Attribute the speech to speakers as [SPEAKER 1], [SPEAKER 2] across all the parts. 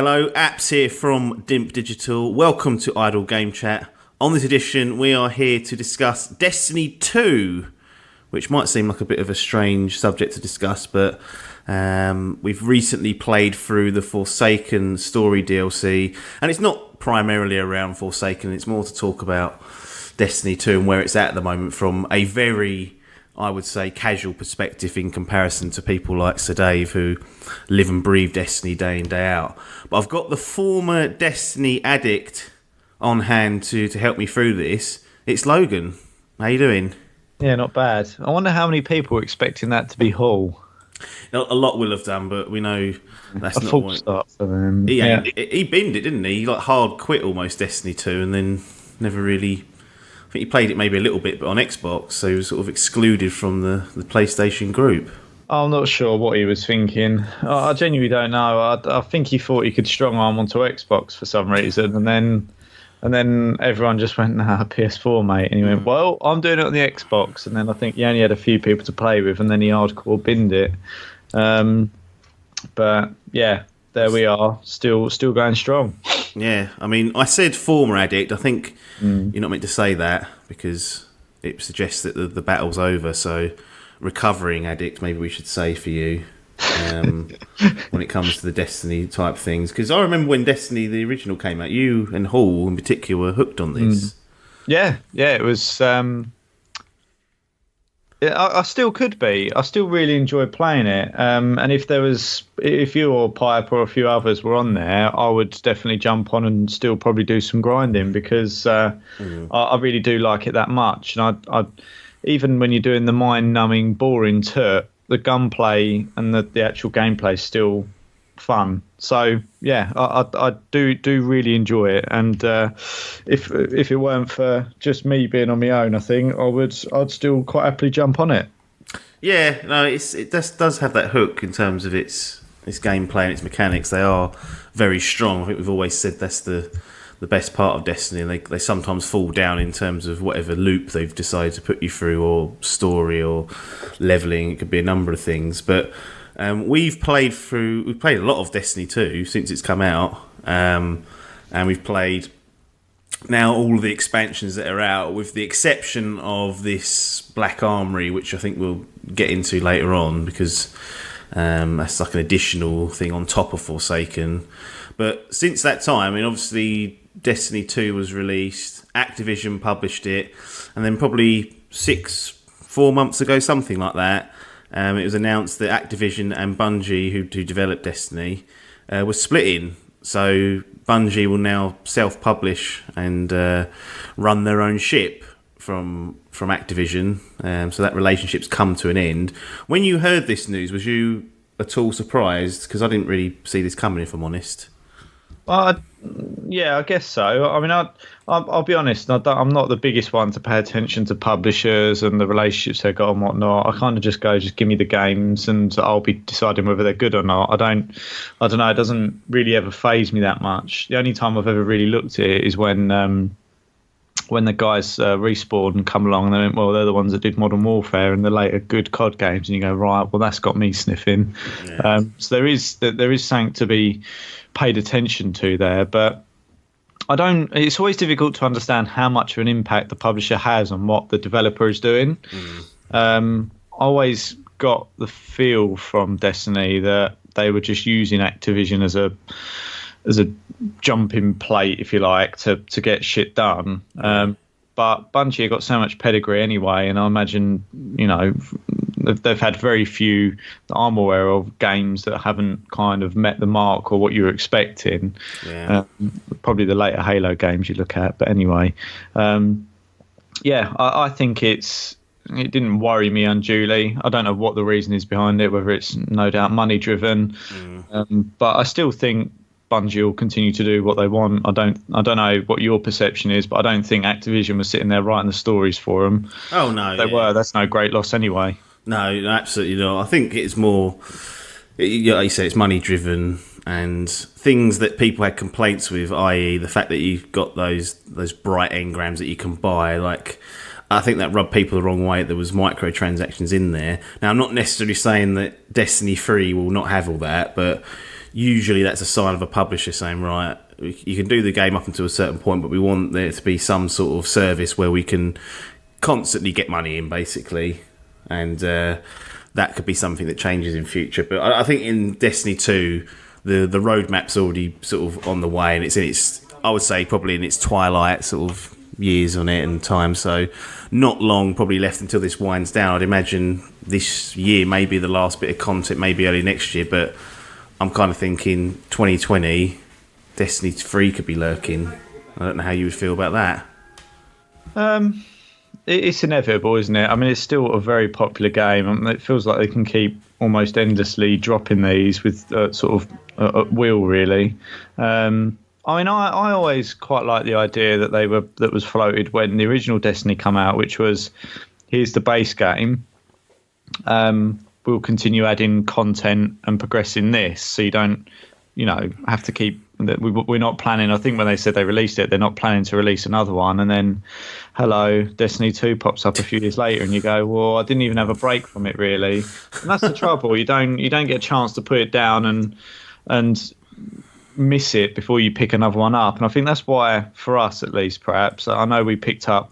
[SPEAKER 1] Hello, Apps here from Dimp Digital. Welcome to Idle Game Chat. On this edition, we are here to discuss Destiny 2, which might seem like a bit of a strange subject to discuss, but we've recently played through the Forsaken story DLC, and it's not primarily around Forsaken, it's more to talk about Destiny 2 and where it's at the moment from a very, I would say, casual perspective in comparison to people like Sir Dave who live and breathe Destiny day in, day out. But I've got the former Destiny addict on hand to help me through this. It's Logan. How you doing?
[SPEAKER 2] Yeah, not bad. I wonder how many people were expecting that to be Hull.
[SPEAKER 1] A lot will have done, but we know that's
[SPEAKER 2] a
[SPEAKER 1] not
[SPEAKER 2] full
[SPEAKER 1] what...
[SPEAKER 2] start for them.
[SPEAKER 1] He binned it, didn't he? He hard quit almost Destiny 2 and then never really... I think he played it maybe a little bit, but on Xbox, so he was sort of excluded from the PlayStation group.
[SPEAKER 2] I'm not sure what he was thinking. I genuinely don't know. I think he thought he could strong arm onto Xbox for some reason, and then everyone just went, "Nah, PS4, mate." And he went, "Well, I'm doing it on the Xbox." And then I think he only had a few people to play with, and then he hardcore binned it. But yeah, there we are, still going strong.
[SPEAKER 1] Yeah, I mean, I said former addict. I think you're not meant to say that because it suggests that the battle's over. So, recovering addict, maybe we should say for you when it comes to the Destiny type things. Because I remember when Destiny, the original, came out, you and Hall in particular were hooked on this.
[SPEAKER 2] Yeah, it was... I still could be. I still really enjoy playing it. And if you or Pipe or a few others were on there, I would definitely jump on and still probably do some grinding because I really do like it that much. And I even when you're doing the mind-numbing, boring turt, the gunplay and the actual gameplay is still fun. So yeah, I do really enjoy it, and if it weren't for just me being on my own, I think I'd still quite happily jump on it.
[SPEAKER 1] Yeah, no, it does have that hook in terms of its gameplay and its mechanics. They are very strong. I think we've always said that's the best part of Destiny. They sometimes fall down in terms of whatever loop they've decided to put you through, or story, or leveling. It could be a number of things, but. We've played a lot of Destiny 2 since it's come out, and we've played now all of the expansions that are out, with the exception of this Black Armory, which I think we'll get into later on, because that's like an additional thing on top of Forsaken. But since that time, I mean, obviously Destiny 2 was released, Activision published it, and then probably 4 months ago, something like that, it was announced that Activision and Bungie, who developed Destiny, were splitting. So Bungie will now self-publish and run their own ship from Activision. So that relationship's come to an end. When you heard this news, was you at all surprised? Because I didn't really see this coming, if I'm honest.
[SPEAKER 2] Well, yeah, I guess so. I mean, I'll be honest. I'm not the biggest one to pay attention to publishers and the relationships they've got and whatnot. I kind of just give me the games, and I'll be deciding whether they're good or not. I don't know. It doesn't really ever faze me that much. The only time I've ever really looked at it is when the guys Respawn and come along and they went, well, they're the ones that did Modern Warfare and the later good COD games, and you go, right, well, that's got me sniffing. Yeah. So there is something to be paid attention to there, but it's always difficult to understand how much of an impact the publisher has on what the developer is doing. I always got the feel from Destiny that they were just using Activision as a jumping plate, if you like, to get shit done. But Bungie have got so much pedigree anyway, and I imagine, they've had very few that I'm aware of games that haven't kind of met the mark or what you were expecting. Yeah. Probably the later Halo games you look at, but anyway, I think it didn't worry me unduly. I don't know what the reason is behind it, whether it's no doubt money driven, but I still think Bungie will continue to do what they want. I don't know what your perception is, but I don't think Activision was sitting there writing the stories for them.
[SPEAKER 1] Oh no,
[SPEAKER 2] they were. That's no great loss anyway.
[SPEAKER 1] No, absolutely not. I think it's more, like you say, it's money driven, and things that people had complaints with, i.e. the fact that you've got those bright engrams that you can buy. Like, I think that rubbed people the wrong way. There was microtransactions in there. Now, I'm not necessarily saying that Destiny 3 will not have all that, but usually that's a sign of a publisher saying, right, you can do the game up until a certain point, but we want there to be some sort of service where we can constantly get money in, basically. And that could be something that changes in future. But I think in Destiny 2, the roadmap's already sort of on the way, and it's in its, I would say, probably in its twilight sort of years on it and time. So not long probably left until this winds down. I'd imagine this year may be the last bit of content, maybe early next year, but I'm kind of thinking 2020, Destiny 3 could be lurking. I don't know how you would feel about that.
[SPEAKER 2] It's inevitable, isn't it? I mean, it's still a very popular game. I mean, it feels like they can keep almost endlessly dropping these with sort of at will, really. I mean, I always quite like the idea that was floated when the original Destiny came out, which was, here's the base game. We'll continue adding content and progressing this, so you don't, have to keep. We're not planning. I think when they said they released it, they're not planning to release another one. And then, hello, Destiny 2 pops up a few years later, and you go, well, I didn't even have a break from it, really. And that's the trouble. You don't get a chance to put it down and miss it before you pick another one up. And I think that's why, for us at least, perhaps, I know we picked up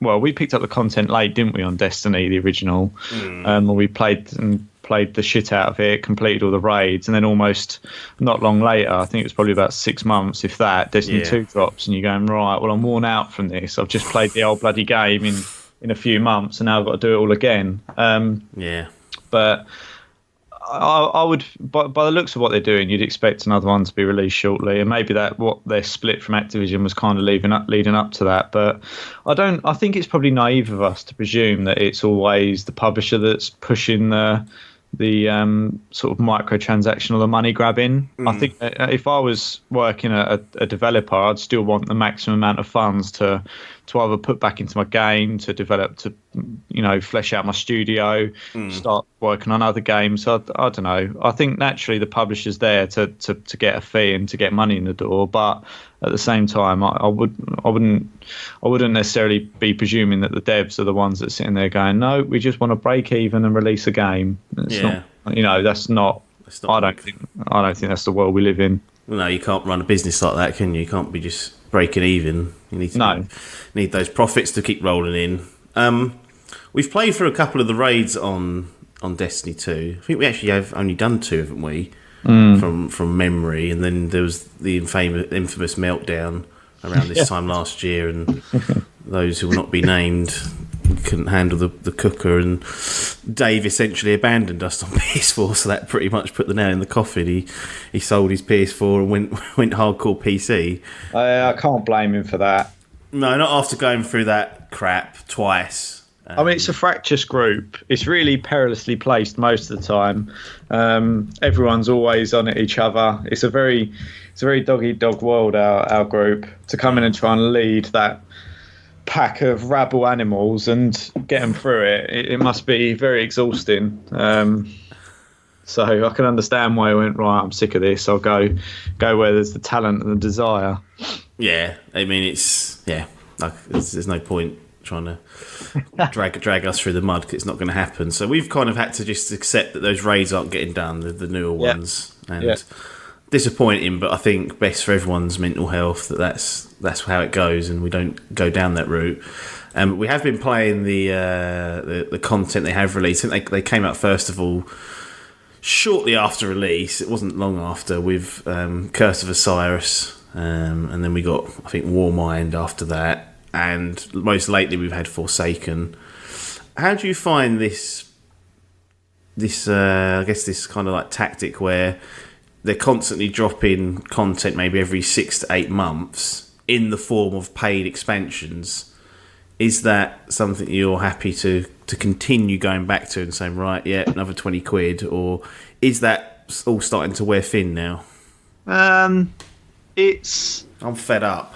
[SPEAKER 2] the content late, didn't we, on Destiny, the original? We played the shit out of it, completed all the raids, and then almost not long later, I think it was probably about 6 months, if that, Destiny 2 drops, and you're going, right, well, I'm worn out from this. I've just played the old bloody game in a few months, and now I've got to do it all again. But I would, by the looks of what they're doing, you'd expect another one to be released shortly, and maybe that what their split from Activision was kind of leading up to that. But I think it's probably naive of us to presume that it's always the publisher that's pushing the sort of microtransaction or the money grabbing. I think if I was working at a developer, I'd still want the maximum amount of funds to either put back into my game, to develop, to flesh out my studio, start working on other games. So I don't know. I think naturally the publisher's there to get a fee and to get money in the door, but at the same time, I wouldn't necessarily be presuming that the devs are the ones that are sitting there going, no, we just want to break even and release a game. It's not, that's not. I don't think that's the world we live in.
[SPEAKER 1] Well, no, you can't run a business like that, can you? You can't be just breaking even. You need those profits to keep rolling in. We've played through a couple of the raids on Destiny 2. I think we actually have only done 2, haven't we? From memory, and then there was the infamous meltdown around this time last year, and those who will not be named couldn't handle the cooker, and Dave essentially abandoned us on PS4, so that pretty much put the nail in the coffin. He sold his PS4 and went hardcore PC.
[SPEAKER 2] I can't blame him for that.
[SPEAKER 1] No, not after going through that crap twice.
[SPEAKER 2] I mean, it's a fractious group. It's really perilously placed most of the time. Everyone's always on at each other. It's a very dog-eat-dog world, our group. To come in and try and lead that pack of rabble animals and get them through it must be very exhausting. So I can understand why I went, right, I'm sick of this. I'll go where there's the talent and the desire.
[SPEAKER 1] Yeah, I mean, there's no point trying to drag us through the mud, because it's not going to happen. So we've kind of had to just accept that those raids aren't getting done, the newer ones, and disappointing. But I think best for everyone's mental health that's how it goes, and we don't go down that route. We have been playing the content they have released. I think they came out first of all shortly after release. It wasn't long after, with Curse of Osiris, and then we got, I think, Warmind after that. And most lately, we've had Forsaken. How do you find this I guess this kind of like tactic where they're constantly dropping content, maybe every 6 to 8 months, in the form of paid expansions? Is that something you're happy to continue going back to and saying, right, yeah, another 20 quid, or is that all starting to wear thin now? I'm fed up.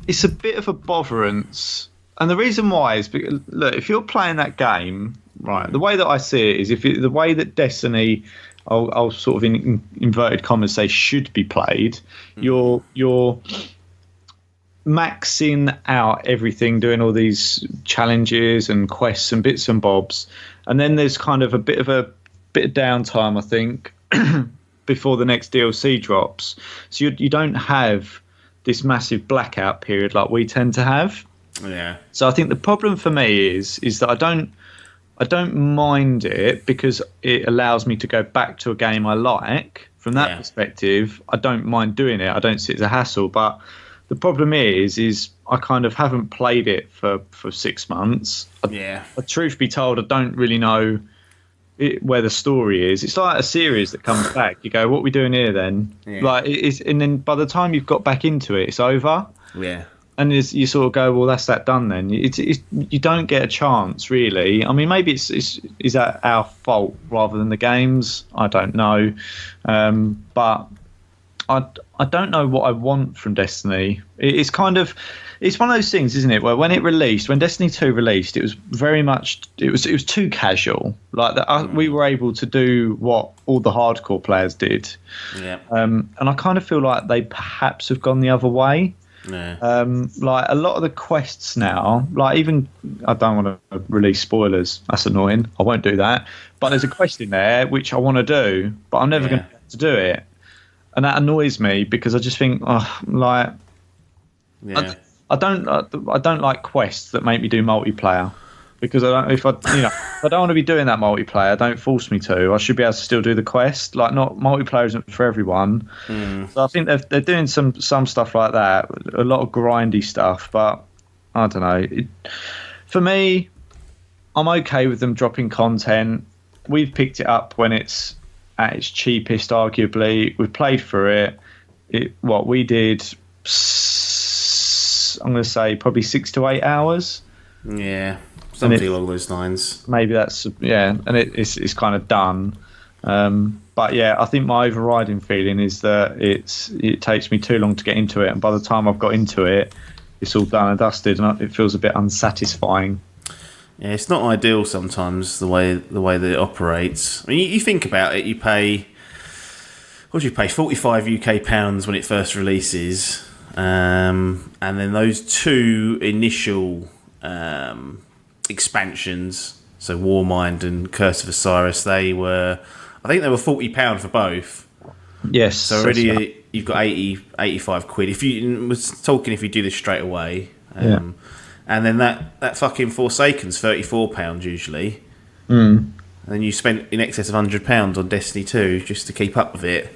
[SPEAKER 2] It's a bit of a botherance, and the reason why is because, look, if you're playing that game, right, the way that I see it is, the way that Destiny, I'll sort of in inverted commas say, should be played, you're maxing out everything, doing all these challenges and quests and bits and bobs, and then there's kind of a bit of downtime, I think, before the next DLC drops. So you don't have this massive blackout period like we tend to have.
[SPEAKER 1] Yeah.
[SPEAKER 2] So I think the problem for me is that I don't mind it because it allows me to go back to a game I like. From that perspective, I don't mind doing it. I don't see it as a hassle. But the problem is I kind of haven't played it for 6 months. Truth be told, I don't really know where the story is. It's like a series that comes back. You go, what are we doing here then? Like it is, and then by the time you've got back into it, it's over.
[SPEAKER 1] Yeah.
[SPEAKER 2] And you sort of go, well, that's that done then. You don't get a chance, really. I mean, maybe is that our fault rather than the games? I don't know. But I don't know what I want from Destiny. It's kind of... It's one of those things, isn't it, where when Destiny 2 released, it was very much... It was too casual. Like we were able to do what all the hardcore players did.
[SPEAKER 1] Yeah.
[SPEAKER 2] And I kind of feel like they perhaps have gone the other way.
[SPEAKER 1] Yeah.
[SPEAKER 2] Like a lot of the quests now, like even I don't want to release spoilers. That's annoying. I won't do that. But there's a quest in there which I want to do, but I'm never going to do it, and that annoys me because I just think, I don't like quests that make me do multiplayer. Because if I don't want to be doing that multiplayer, don't force me to. I should be able to still do the quest. Like, not multiplayer isn't for everyone. So I think they're doing some stuff like that, a lot of grindy stuff. But I don't know. For me, I'm okay with them dropping content. We've picked it up when it's at its cheapest, arguably. We've played through it. We did. I'm going to say probably 6 to 8 hours.
[SPEAKER 1] Yeah. Something along those lines.
[SPEAKER 2] Maybe that's and it's kind of done. But yeah, I think my overriding feeling is that it takes me too long to get into it, and by the time I've got into it, it's all done and dusted, and it feels a bit unsatisfying.
[SPEAKER 1] Yeah, it's not ideal sometimes the way that it operates. I mean, you think about it. You pay 45 UK pounds when it first releases, and then those 2 initial. Expansions, so Warmind and Curse of Osiris, I think they were £40 for both.
[SPEAKER 2] Yes.
[SPEAKER 1] So already you've got 85 quid. If you do this straight away, and then that fucking Forsaken's £34 usually, and then you spent in excess of £100 on Destiny 2 just to keep up with it.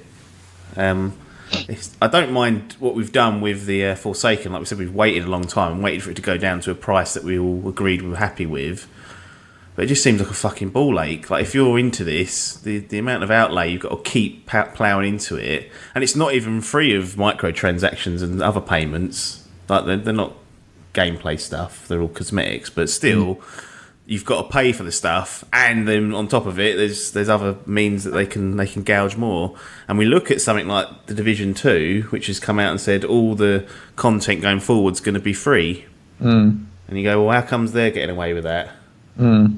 [SPEAKER 1] I don't mind what we've done with the Forsaken. Like we said, we've waited a long time and waited for it to go down to a price that we all agreed we were happy with. But it just seems like a fucking ball ache. Like, if you're into this, the amount of outlay you've got to keep ploughing into it, and it's not even free of microtransactions and other payments. Like, they're not gameplay stuff; they're all cosmetics. But still, you've got to pay for the stuff, and then on top of it, there's other means that they can gouge more. And we look at something like the Division 2, which has come out and said all the content going forward is going to be free. And you go, well, how comes they're getting away with that? Why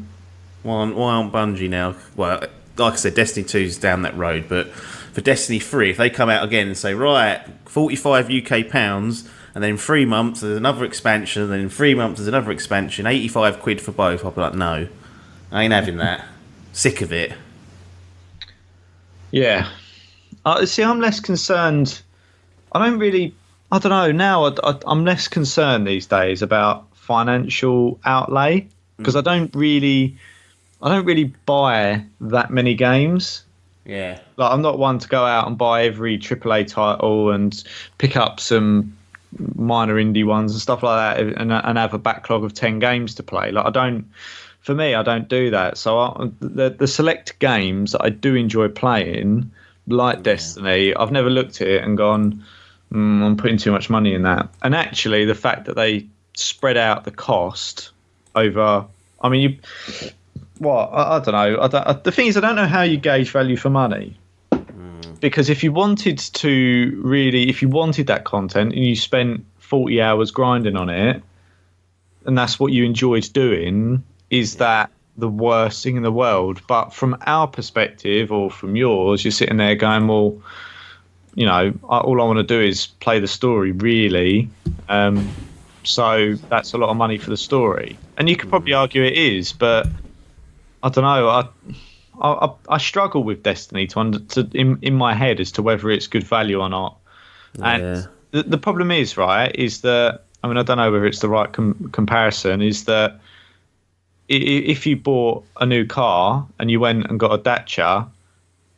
[SPEAKER 1] aren't Bungie now? Well, like I said, Destiny 2's down that road, but for Destiny 3, if they come out again and say, right, 45 UK pounds, and then 3 months there's another expansion, and then in 3 months there's another expansion, 85 quid for both, I'll be like, no, I ain't having that. Sick of it.
[SPEAKER 2] Yeah. See, I'm less concerned. I don't know, now I'm less concerned these days about financial outlay, because I don't really buy that many games.
[SPEAKER 1] Yeah.
[SPEAKER 2] Like, I'm not one to go out and buy every AAA title and pick up some minor indie ones and stuff like that and have a backlog of 10 games to play. Like, I don't do that. So the select games that I do enjoy playing, like Destiny, I've never looked at it and gone, I'm putting too much money in that. And actually, the fact that they spread out the cost over, I mean, I don't know. The thing is, I don't know how you gauge value for money. Because if you wanted that content and you spent 40 hours grinding on it, and that's what you enjoyed doing, is that the worst thing in the world? But from our perspective, or from yours, you're sitting there going, well, all I want to do is play the story, really. So that's a lot of money for the story. And you could probably argue it is, but I don't know. I struggle with Destiny in my head as to whether it's good value or not. And
[SPEAKER 1] Yeah.
[SPEAKER 2] the problem is, right, is that, I mean, I don't know whether it's the right comparison, is that if you bought a new car and you went and got a Dacia,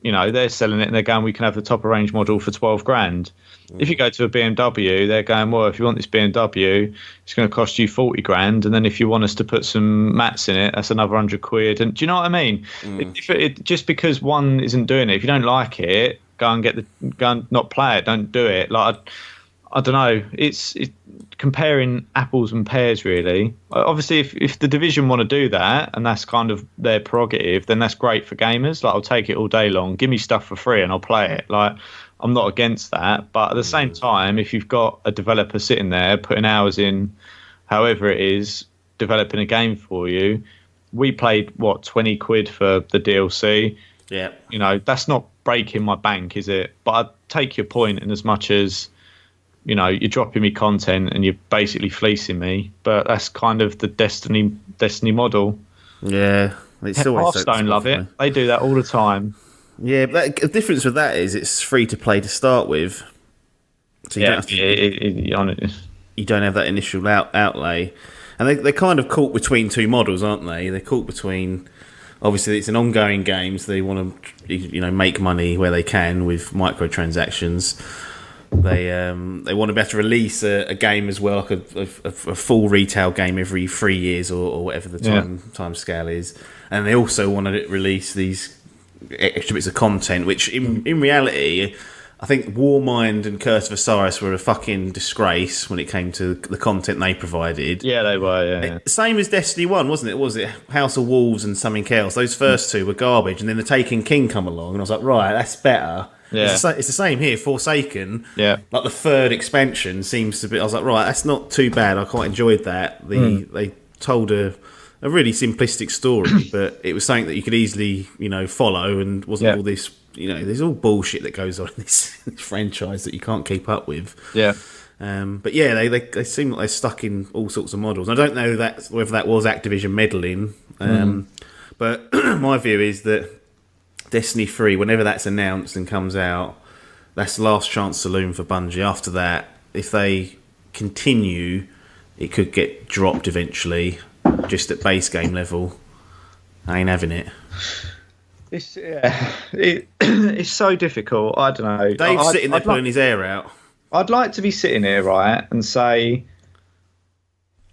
[SPEAKER 2] you know, they're selling it and they're going, we can have the top of range model for 12 grand. If you go to a BMW, they're going, well, if you want this BMW, it's going to cost you 40 grand. And then if you want us to put some mats in it, that's another 100 quid. And do you know what I mean? Just because one isn't doing it, if you don't like it, go and not play it. Don't do it. Like, I don't know. It's comparing apples and pears, really. Obviously, if the Division want to do that and that's kind of their prerogative, then that's great for gamers. Like, I'll take it all day long. Give me stuff for free and I'll play it. Like, I'm not against that. But at the same time, if you've got a developer sitting there putting hours in, however it is, developing a game for you, we paid, 20 quid for the DLC.
[SPEAKER 1] Yeah.
[SPEAKER 2] You know, that's not breaking my bank, is it? But I take your point in as much as, you know, you're dropping me content and you're basically fleecing me. But that's kind of the Destiny model.
[SPEAKER 1] Yeah. It's always
[SPEAKER 2] Hearthstone love it. They do that all the time.
[SPEAKER 1] Yeah, but the difference with that is it's free to play to start with. So you don't have that initial outlay. And they're kind of caught between two models, aren't they? They're caught between, obviously it's an ongoing game, so they want to make money where they can with microtransactions. They want to be able to release a game as well, like a full retail game every 3 years or whatever the time scale is. And they also want to release these extra bits of content, which in reality, I think Warmind and Curse of Osiris were a fucking disgrace when it came to the content they provided.
[SPEAKER 2] Yeah, they were, yeah.
[SPEAKER 1] Same as Destiny 1, wasn't it? Was it House of Wolves and something else? Those first two were garbage, and then the Taken King come along, and I was like, right, that's better. Yeah. It's the same here, Forsaken.
[SPEAKER 2] Yeah.
[SPEAKER 1] Like the third expansion seems to be, I was like, right, that's not too bad. I quite enjoyed that. They told a really simplistic story, but it was something that you could easily, follow, and wasn't all this, there's all bullshit that goes on in this franchise that you can't keep up with.
[SPEAKER 2] Yeah.
[SPEAKER 1] But yeah, they seem like they're stuck in all sorts of models. I don't know whether that was Activision meddling, but my view is that Destiny 3, whenever that's announced and comes out, that's the last chance saloon for Bungie. After that, if they continue, it could get dropped eventually, just at base game level. I ain't having it.
[SPEAKER 2] It's so difficult. I don't know.
[SPEAKER 1] Dave's sitting there pulling his hair out.
[SPEAKER 2] I'd like to be sitting here, right, and say,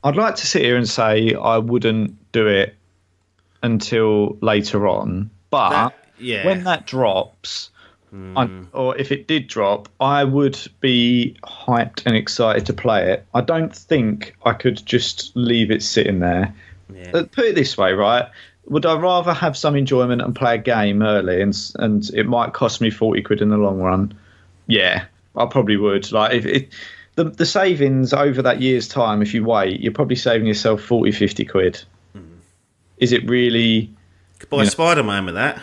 [SPEAKER 2] I'd like to sit here and say I wouldn't do it until later on, but when that drops, or if it did drop, I would be hyped and excited to play it. I don't think I could just leave it sitting there. Yeah. Put it this way, right? Would I rather have some enjoyment and play a game early, and it might cost me 40 quid in the long run? Yeah, I probably would. Like, the savings over that year's time, if you wait, you're probably saving yourself 40, 50 quid. Is it really...
[SPEAKER 1] Could buy Spider-Man with that.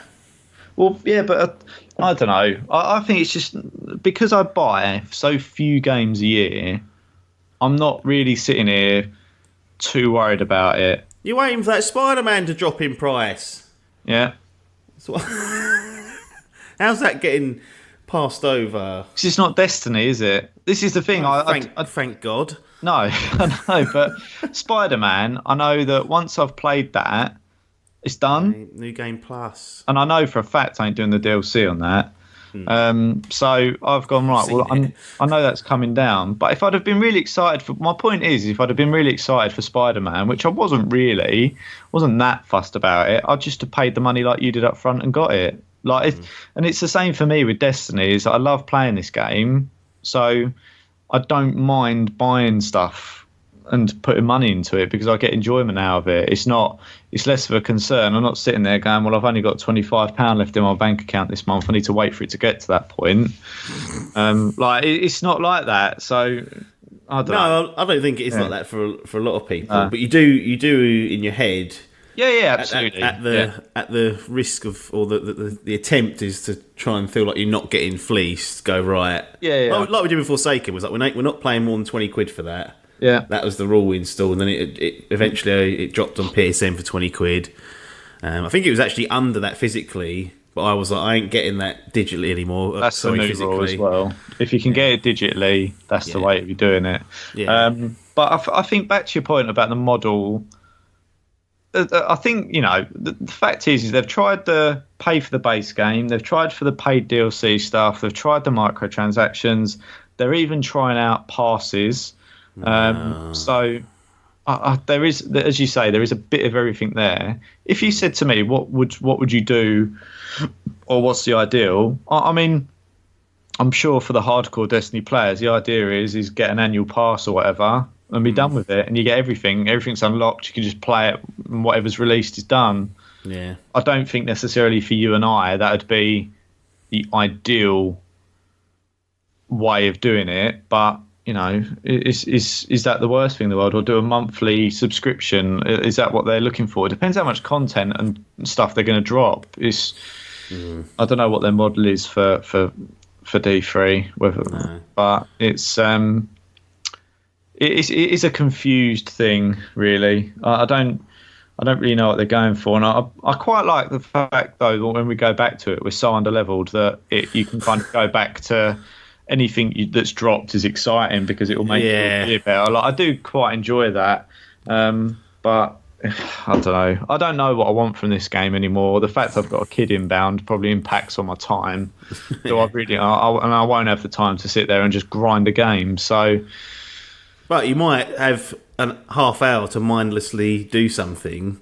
[SPEAKER 2] Well, yeah, but I don't know. I think it's just because I buy so few games a year, I'm not really sitting here too worried about it.
[SPEAKER 1] You're waiting for that Spider-Man to drop in price.
[SPEAKER 2] Yeah.
[SPEAKER 1] How's that getting passed over?
[SPEAKER 2] Because it's not Destiny, is it? This is the thing.
[SPEAKER 1] Thank God.
[SPEAKER 2] No, I know, but Spider-Man, I know that once I've played that, it's done.
[SPEAKER 1] New Game Plus.
[SPEAKER 2] And I know for a fact I ain't doing the DLC on that. So I've gone, right, well, I know that's coming down. But if I'd have been really excited my point is, if I'd have been really excited for Spider-Man, which I wasn't that fussed about it, I'd just have paid the money like you did up front and got it. And it's the same for me with Destiny, is I love playing this game. So I don't mind buying stuff and putting money into it because I get enjoyment out of it. It's less of a concern. I'm not sitting there going, well, I've only got £25 left in my bank account this month. I need to wait for it to get to that point. It's not like that. So I don't know.
[SPEAKER 1] I don't think it is like that for a lot of people. But you do in your head.
[SPEAKER 2] Yeah, absolutely.
[SPEAKER 1] At the risk of, or the attempt is to try and feel like you're not getting fleeced. Go right.
[SPEAKER 2] Yeah.
[SPEAKER 1] Like we did with Forsaken, was like we're not paying more than 20 quid for that.
[SPEAKER 2] Yeah,
[SPEAKER 1] that was the rule we installed, and then it eventually it dropped on PSN for 20 quid. I think it was actually under that physically, but I was like, I ain't getting that digitally anymore.
[SPEAKER 2] That's the new rule as well. If you can get it digitally, that's the way to be doing it.
[SPEAKER 1] Yeah.
[SPEAKER 2] But I think back to your point about the model. I think, the fact is they've tried the pay for the base game. They've tried for the paid DLC stuff. They've tried the microtransactions. They're even trying out passes. So there is, as you say, there is a bit of everything there. If you said to me, what would you do, or what's the ideal? I mean, I'm sure for the hardcore Destiny players, the idea is get an annual pass or whatever and be done with it, and you get everything. Everything's unlocked. You can just play it, and whatever's released is done.
[SPEAKER 1] Yeah.
[SPEAKER 2] I don't think necessarily for you and I that would be the ideal way of doing it, but is that the worst thing in the world? Or do a monthly subscription? Is that what they're looking for? It depends how much content and stuff they're going to drop. I don't know what their model is for D3, but it is a confused thing, really. I don't really know what they're going for, and I quite like the fact though that when we go back to it, we're so underleveled that you can kind of go back to anything that's dropped is exciting because it will make you feel better. Like, I do quite enjoy that, but I don't know. I don't know what I want from this game anymore. The fact I've got a kid inbound probably impacts on my time. So I won't have the time to sit there and just grind a game. So,
[SPEAKER 1] but you might have a half hour to mindlessly do something,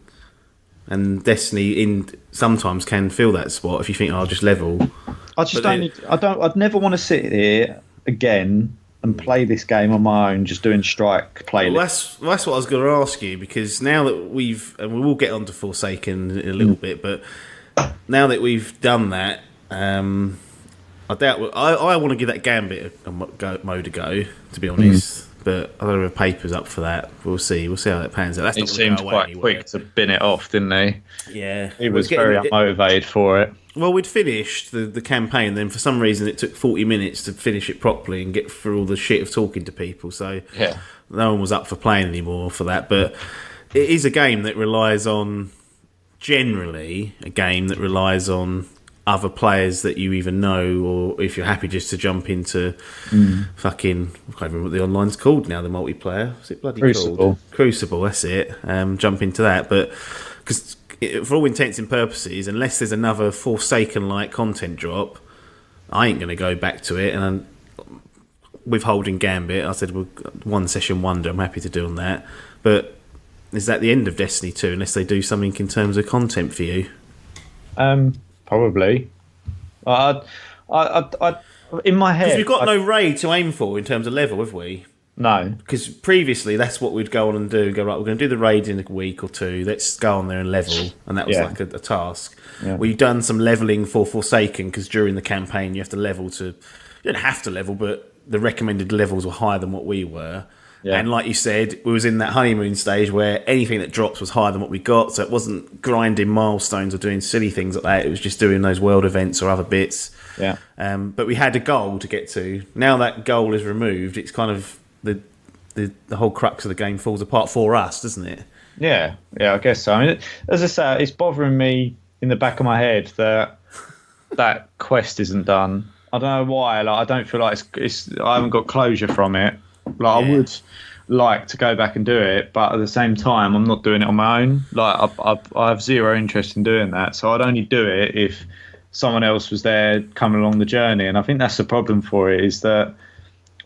[SPEAKER 1] and Destiny sometimes can fill that spot if you think, I'll just level.
[SPEAKER 2] I'd never want to sit here again and play this game on my own, just doing strike playlist.
[SPEAKER 1] Well, that's what I was going to ask you, because now that and we will get onto Forsaken in a little bit, but now that we've done that, I doubt I want to give that Gambit mode a go, to be honest. But I don't know if Paper's up for that. We'll see how that pans out.
[SPEAKER 2] It seemed quite quick to bin it off, didn't he?
[SPEAKER 1] Yeah.
[SPEAKER 2] He was very unmotivated for it.
[SPEAKER 1] Well, we'd finished the campaign, then for some reason it took 40 minutes to finish it properly and get through all the shit of talking to people, so no one was up for playing anymore for that. But it is a game that relies on other players that you either know, or if you're happy just to jump into fucking, I can't remember what the online's called now, the multiplayer. What's it bloody called? Crucible, that's it. Jump into that. But because for all intents and purposes, unless there's another Forsaken-like content drop, I ain't going to go back to it. And withholding Gambit, I said, well, one session wonder, I'm happy to do on that. But is that the end of Destiny 2, unless they do something in terms of content for you?
[SPEAKER 2] Probably. I in my head,
[SPEAKER 1] because we've got no raid to aim for in terms of level, have we?
[SPEAKER 2] No.
[SPEAKER 1] Because previously that's what we'd go on and do. Go, right, we're going to do the raid in a week or two. Let's go on there and level, and that was like a task. Yeah. We've done some leveling for Forsaken, because during the campaign you have to level to. You don't have to level, but the recommended levels were higher than what we were. Yeah. And like you said, we was in that honeymoon stage where anything that drops was higher than what we got, so it wasn't grinding milestones or doing silly things like that. It was just doing those world events or other bits.
[SPEAKER 2] Yeah.
[SPEAKER 1] But we had a goal to get to. Now that goal is removed, it's kind of the whole crux of the game falls apart for us, doesn't it?
[SPEAKER 2] Yeah, I guess so. I mean, as I say, it's bothering me in the back of my head that quest isn't done. I don't know why. Like, I don't feel like I haven't got closure from it. Like, I would like to go back and do it, but at the same time, I'm not doing it on my own. Like, I have zero interest in doing that, so I'd only do it if someone else was there coming along the journey. And I think that's the problem for it, is that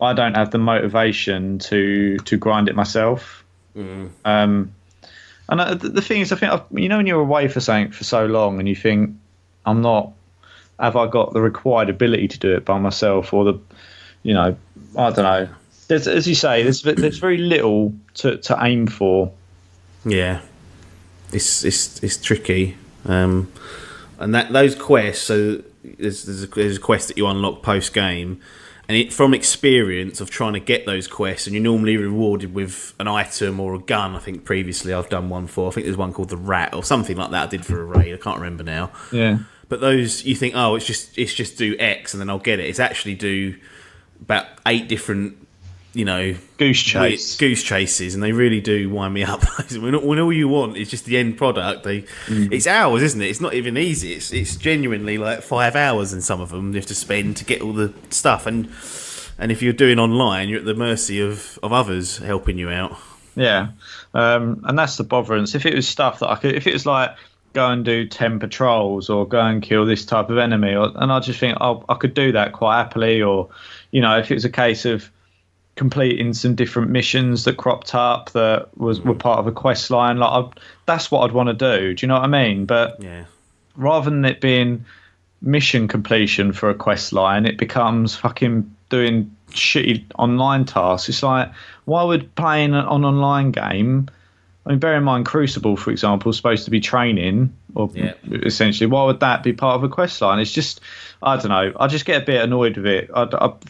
[SPEAKER 2] I don't have the motivation to grind it myself. And the thing is, I think when you're away for something for so long, and you think, have I got the required ability to do it by myself, or I don't know. There's, as you say, there's very little to aim for. Yeah,
[SPEAKER 1] it's tricky, and those quests. So there's a quest that you unlock post game, and from experience of trying to get those quests, and you're normally rewarded with an item or a gun. I think previously I've done one for. I think there's one called the Rat or something like that. I did for a raid. I can't remember now.
[SPEAKER 2] Yeah.
[SPEAKER 1] But those, you think, it's just do X and then I'll get it. It's actually do about 8 different
[SPEAKER 2] goose chase,
[SPEAKER 1] goose chases, and they really do wind me up. when all you want is just the end product, it's hours, isn't it? It's not even easy. It's genuinely like 5 hours in some of them you have to spend to get all the stuff, and if you're doing online, you're at the mercy of others helping you out.
[SPEAKER 2] Yeah, and that's the botherance. If it was stuff that if it was like go and do 10 patrols or go and kill this type of enemy, and I just think I could do that quite happily, or if it was a case of completing some different missions that cropped up that were part of a quest line, that's what I'd want to do. Do you know what I mean? But rather than it being mission completion for a quest line, it becomes fucking doing shitty online tasks. It's like, why would playing an online game, I mean, bear in mind Crucible, for example, is supposed to be training, or essentially, why would that be part of a quest line? It's just, I don't know, I just get a bit annoyed with it.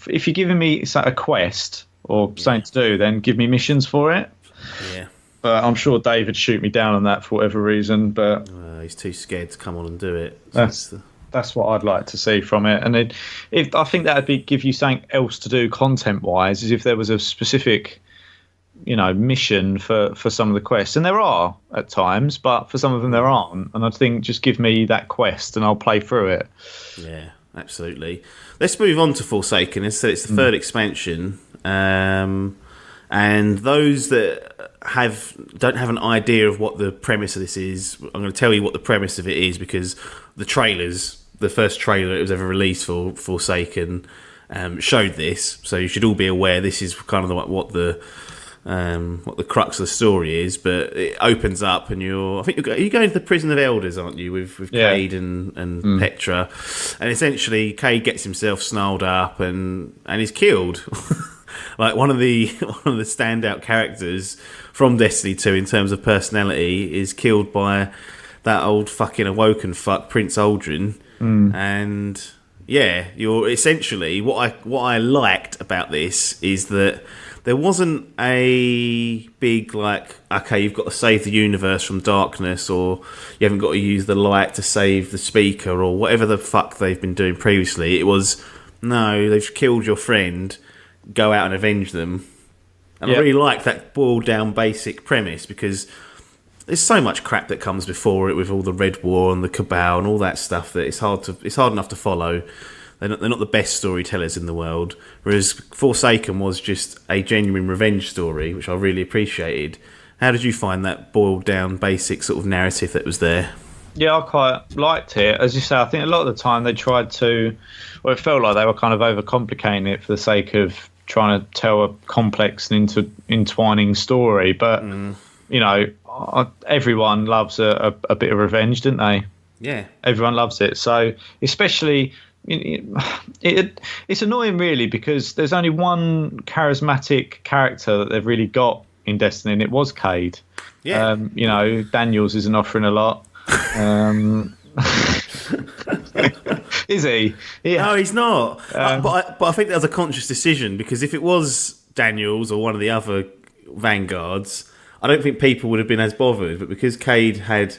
[SPEAKER 2] If you're giving me a quest or something to do, then give me missions for it.
[SPEAKER 1] Yeah.
[SPEAKER 2] But I'm sure Dave would shoot me down on that for whatever reason. But
[SPEAKER 1] he's too scared to come on and do it.
[SPEAKER 2] So that's what I'd like to see from it. And I think that would give you something else to do content-wise, is if there was a specific, mission for some of the quests. And there are at times, but for some of them there aren't. And I think just give me that quest and I'll play through it.
[SPEAKER 1] Yeah, absolutely. Let's move on to Forsaken. So it's the third expansion. And those that don't have an idea of what the premise of this is, I'm going to tell you what the premise of it is, because the first trailer that was ever released for Forsaken showed this, so you should all be aware this is kind of what the crux of the story is. But it opens up and you're going to the prison of elders, aren't you, with Cade and Petra, and essentially Cade gets himself snarled up and is killed. Like one of the standout characters from Destiny 2 in terms of personality is killed by that old fucking awoken fuck Prince Aldrin. And you're essentially what I liked about this is that there wasn't a big okay, you've got to save the universe from darkness, or you haven't got to use the light to save the speaker, or whatever the fuck they've been doing previously. It was, no, they've killed your friend, go out and avenge them. And I really like that boiled down basic premise, because there's so much crap that comes before it with all the Red War and the Cabal and all that stuff that it's hard enough to follow. They're not the best storytellers in the world, whereas Forsaken was just a genuine revenge story, which I really appreciated. How did you find that boiled down basic sort of narrative that was there?
[SPEAKER 2] Yeah, I quite liked it. As you say, I think a lot of the time they tried to, it felt like they were kind of overcomplicating it for the sake of trying to tell a complex and entwining story. But everyone loves a bit of revenge, don't they?
[SPEAKER 1] Yeah,
[SPEAKER 2] everyone loves it. So especially, it's annoying really, because there's only one charismatic character that they've really got in Destiny, and it was Cade.
[SPEAKER 1] Yeah,
[SPEAKER 2] Daniels isn't offering a lot. Is he? Yeah.
[SPEAKER 1] No, he's not. But I think that was a conscious decision, because if it was Daniels or one of the other vanguards, I don't think people would have been as bothered. But because Cade had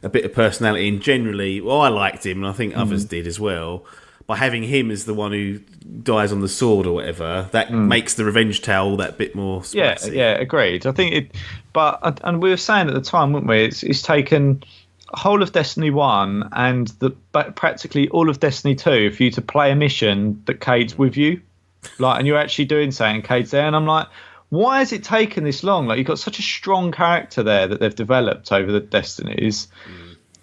[SPEAKER 1] a bit of personality, and generally, I liked him, and I think others did as well. By having him as the one who dies on the sword or whatever, that makes the revenge tale that bit more spicy.
[SPEAKER 2] Yeah, agreed. I think and we were saying at the time, weren't we? It's taken whole of Destiny 1 and practically all of Destiny 2 for you to play a mission that Cade's with you, and you're actually doing something, Cade's there, and I'm like, why has it taken this long? You've got such a strong character there that they've developed over the Destinies,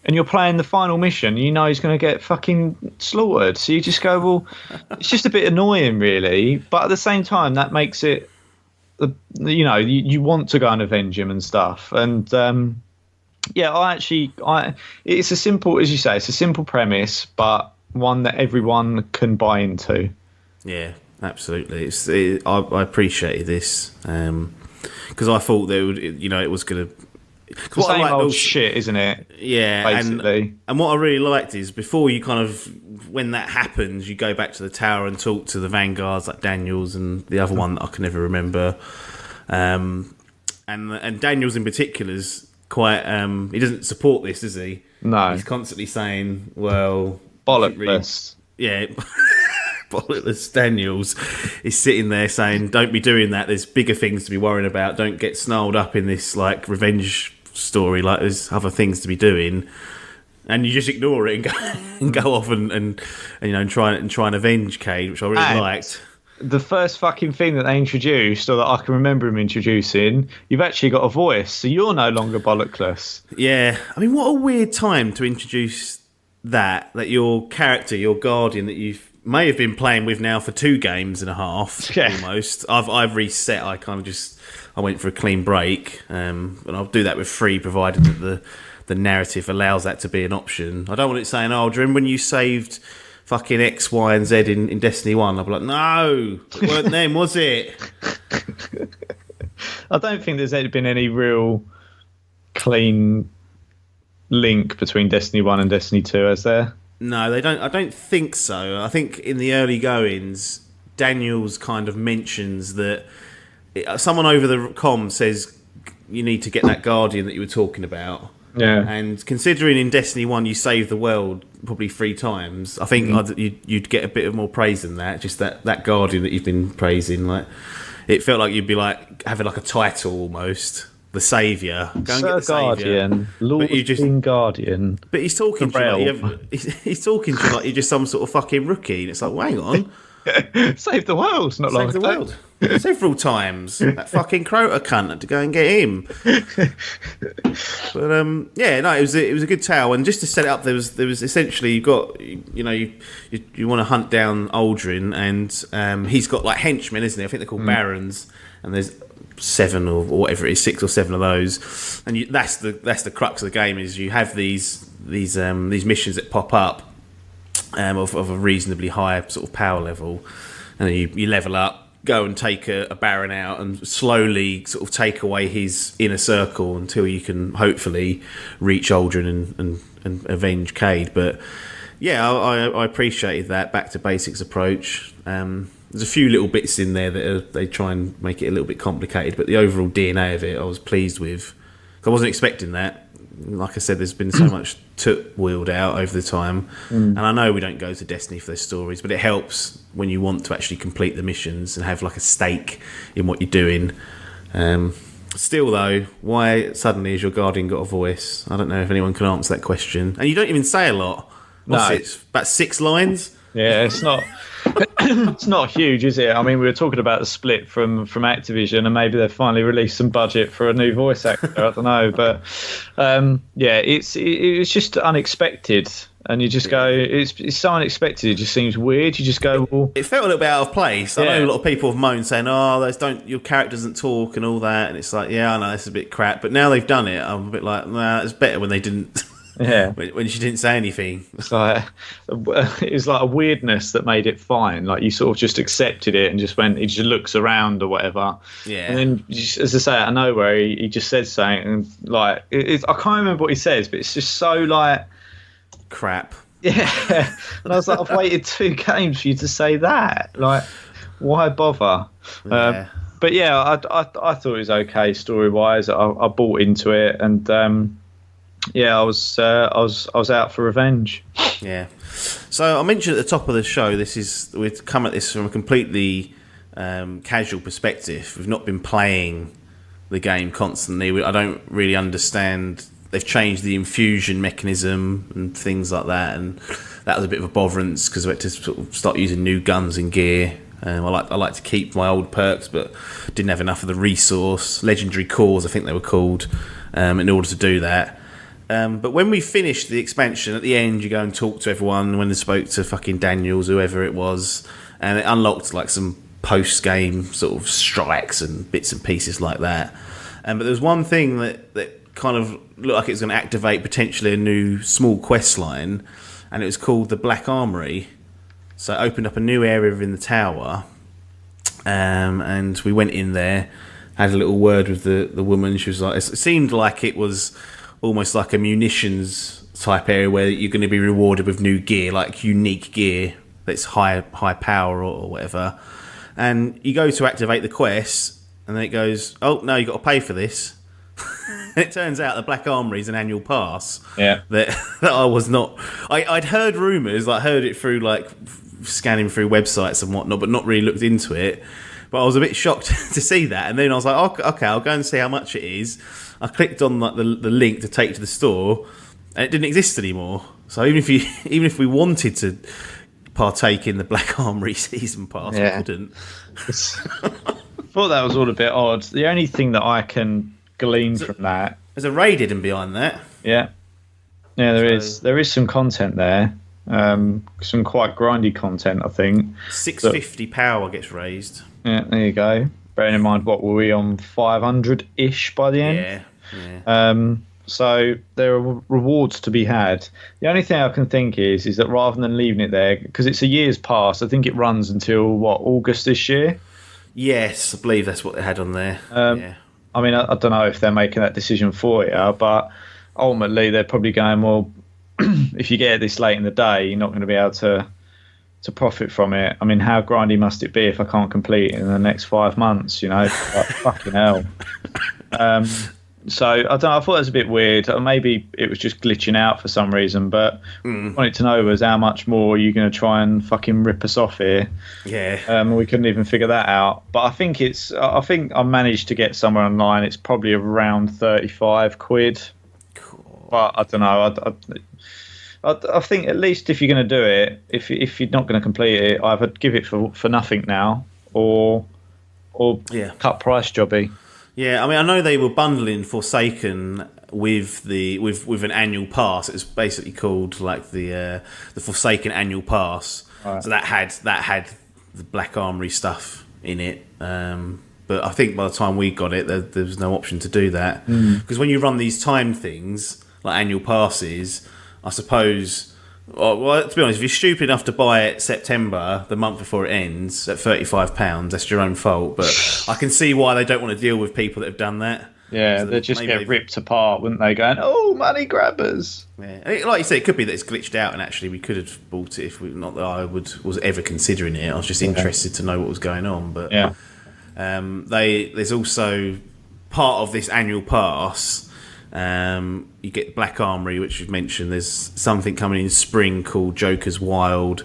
[SPEAKER 2] and you're playing the final mission, he's going to get fucking slaughtered, so you just go, well, it's just a bit annoying really, but at the same time that makes it, you want to go and avenge him and stuff. And it's a simple, as you say, it's a simple premise, but one that everyone can buy into. Yeah,
[SPEAKER 1] absolutely. I appreciated this because I thought it was going to.
[SPEAKER 2] The same old shit, isn't it?
[SPEAKER 1] Yeah,
[SPEAKER 2] basically.
[SPEAKER 1] And what I really liked is before you when that happens, you go back to the tower and talk to the vanguards like Daniels and the other one that I can never remember. And Daniels in particular is quite. He doesn't support this, does he?
[SPEAKER 2] No.
[SPEAKER 1] He's constantly saying, "Well,
[SPEAKER 2] bollocks."
[SPEAKER 1] Yeah. Bollotless Daniels is sitting there saying, "Don't be doing that. There's bigger things to be worrying about. Don't get snarled up in this like revenge story. Like there's other things to be doing." And you just ignore it and go off and try and avenge Cade, which I really liked.
[SPEAKER 2] The first fucking thing that they introduced, or that I can remember him introducing, you've actually got a voice, so you're no longer bollockless.
[SPEAKER 1] Yeah, I mean, what a weird time to introduce that your character, your guardian, that you may have been playing with now for 2 games and a half, almost. I've reset. I went for a clean break, and I'll do that with free, provided that the narrative allows that to be an option. I don't want it saying, "Oh, do you remember when you saved fucking X, Y, and Z in Destiny 1? I'll be like, "No, it weren't them, was it?"
[SPEAKER 2] I don't think there's been any real clean link between Destiny 1 and Destiny 2, has there?
[SPEAKER 1] No, they don't. I don't think so. I think in the early goings, Daniels kind of mentions that someone over the comm says you need to get that Guardian that you were talking about.
[SPEAKER 2] Yeah.
[SPEAKER 1] And considering in Destiny 1 you saved the world probably 3 times, I think you'd get a bit of more praise than that. Just that Guardian that you've been praising, like it felt like you'd be like having like a title almost. The Saviour. Go and get the
[SPEAKER 2] Guardian, Lord King Guardian.
[SPEAKER 1] But he's talking to you like he's talking to you like you're just some sort of fucking rookie, and it's like, well, hang on.
[SPEAKER 2] Save the world, not long.
[SPEAKER 1] Save the world. Several times. That fucking Crota cunt had to go and get him. But it was a good tale, and just to set it up, there was essentially you've got you want to hunt down Aldrin, and he's got like henchmen, isn't he? I think they're called barons, and there's 7 or whatever it is, 6 or 7 of those, and that's the crux of the game is you have these missions that pop up of a reasonably high sort of power level, and then you level up, go and take a Baron out, and slowly sort of take away his inner circle until you can hopefully reach Aldrin and avenge Cade. But yeah, I appreciated that back to basics approach. There's a few little bits in there that they try and make it a little bit complicated, but the overall DNA of it I was pleased with. I wasn't expecting that. Like I said, there's been so much wheeled out over the time, and I know we don't go to Destiny for those stories, but it helps when you want to actually complete the missions and have like a stake in what you're doing. Still though, why suddenly has your Guardian got a voice? I don't know if anyone can answer that question. And you don't even say a lot. It's about 6 lines.
[SPEAKER 2] Yeah, it's not it's not huge, is it? I mean, we were talking about the split from Activision, and maybe they've finally released some budget for a new voice actor. I don't know, but it was just unexpected, and you just go, it's so unexpected. It just seems weird. You just go, well,
[SPEAKER 1] it felt a little bit out of place. I know a lot of people have moaned saying, "Oh, your character doesn't talk" and all that, and it's like, yeah, I know it's a bit crap, but now they've done it, I'm a bit like, nah, it's better when they didn't.
[SPEAKER 2] Yeah,
[SPEAKER 1] when she didn't say anything.
[SPEAKER 2] It's like it was like a weirdness that made it fine. Like you sort of just accepted it and just went. He just looks around or whatever. Yeah. And then, as I say, out of nowhere, he just says something, and like I can't remember what he says, but it's just so like
[SPEAKER 1] crap.
[SPEAKER 2] Yeah. And I was like, I've waited 2 games for you to say that. Like, why bother?
[SPEAKER 1] Yeah.
[SPEAKER 2] But yeah, I thought it was okay story wise. I bought into it, and yeah, I was out for revenge.
[SPEAKER 1] Yeah. So I mentioned at the top of the show, we've come at this from a completely casual perspective. We've not been playing the game constantly. I don't really understand. They've changed the infusion mechanism and things like that, and that was a bit of a botherance because we had to sort of start using new guns and gear. I like to keep my old perks, but didn't have enough of the resource. Legendary cores, I think they were called, in order to do that. But when we finished the expansion, at the end, you go and talk to everyone. When they spoke to fucking Daniels, whoever it was, and it unlocked like some post-game sort of strikes and bits and pieces like that. But there was one thing that kind of looked like it was going to activate potentially a new small quest line, and it was called the Black Armory. So it opened up a new area in the tower, and we went in there, had a little word with the woman. She was like, it seemed like it was almost like a munitions type area where you're going to be rewarded with new gear, like unique gear that's high power or whatever. And you go to activate the quest, and then it goes, "Oh no, you got to pay for this." And it turns out the Black Armory is an annual pass.
[SPEAKER 2] Yeah,
[SPEAKER 1] that I was not. I'd heard rumours, I heard it through like scanning through websites and whatnot, but not really looked into it. But I was a bit shocked to see that, and then I was like, okay, I'll go and see how much it is. I clicked on like the link to take to the store, and it didn't exist anymore. So even if we wanted to partake in the Black Armory season pass, we couldn't.
[SPEAKER 2] I thought that was all a bit odd. The only thing that I can glean from that,
[SPEAKER 1] there's a raid hidden behind that.
[SPEAKER 2] Yeah, there is some content there. Some quite grindy content, I think.
[SPEAKER 1] 650 power gets raised.
[SPEAKER 2] Yeah, there you go. Bearing in mind, what were we on, 500-ish by the end?
[SPEAKER 1] Yeah.
[SPEAKER 2] So there are rewards to be had. The only thing I can think is that rather than leaving it there, because it's a year's pass, I think it runs until, August this year?
[SPEAKER 1] Yes, I believe that's what they had on there.
[SPEAKER 2] I mean, I don't know if they're making that decision for you, but ultimately they're probably going, well, if you get it this late in the day, you're not going to be able to profit from it. I mean, how grindy must it be if I can't complete it in the next 5 months, Like, fucking hell. So, I don't know, I thought it was a bit weird. Maybe it was just glitching out for some reason, but what I wanted to know was how much more are you going to try and fucking rip us off here?
[SPEAKER 1] Yeah.
[SPEAKER 2] We couldn't even figure that out. But I think I managed to get somewhere online. It's probably around 35 quid.
[SPEAKER 1] Cool.
[SPEAKER 2] But I don't know. I think at least if you're going to do it, if you're not going to complete it, either give it for nothing now or cut price jobby.
[SPEAKER 1] Yeah, I mean, I know they were bundling Forsaken with an annual pass. It was basically called like the Forsaken annual pass. Right. So that had the Black Armory stuff in it. But I think by the time we got it, there was no option to do that because when you run these time things like annual passes, I suppose. Well, to be honest, if you're stupid enough to buy it September, the month before it ends, at £35, that's your own fault. But I can see why they don't want to deal with people that have done that.
[SPEAKER 2] Yeah, they'd just get ripped apart, wouldn't they? Going, oh, money grabbers.
[SPEAKER 1] Yeah, like you say, it could be that it's glitched out, and actually we could have bought it if not that I was ever considering it. I was just interested to know what was going on. But there's also part of this annual pass. You get Black Armory, which you've mentioned. There's something coming in spring called Joker's Wild,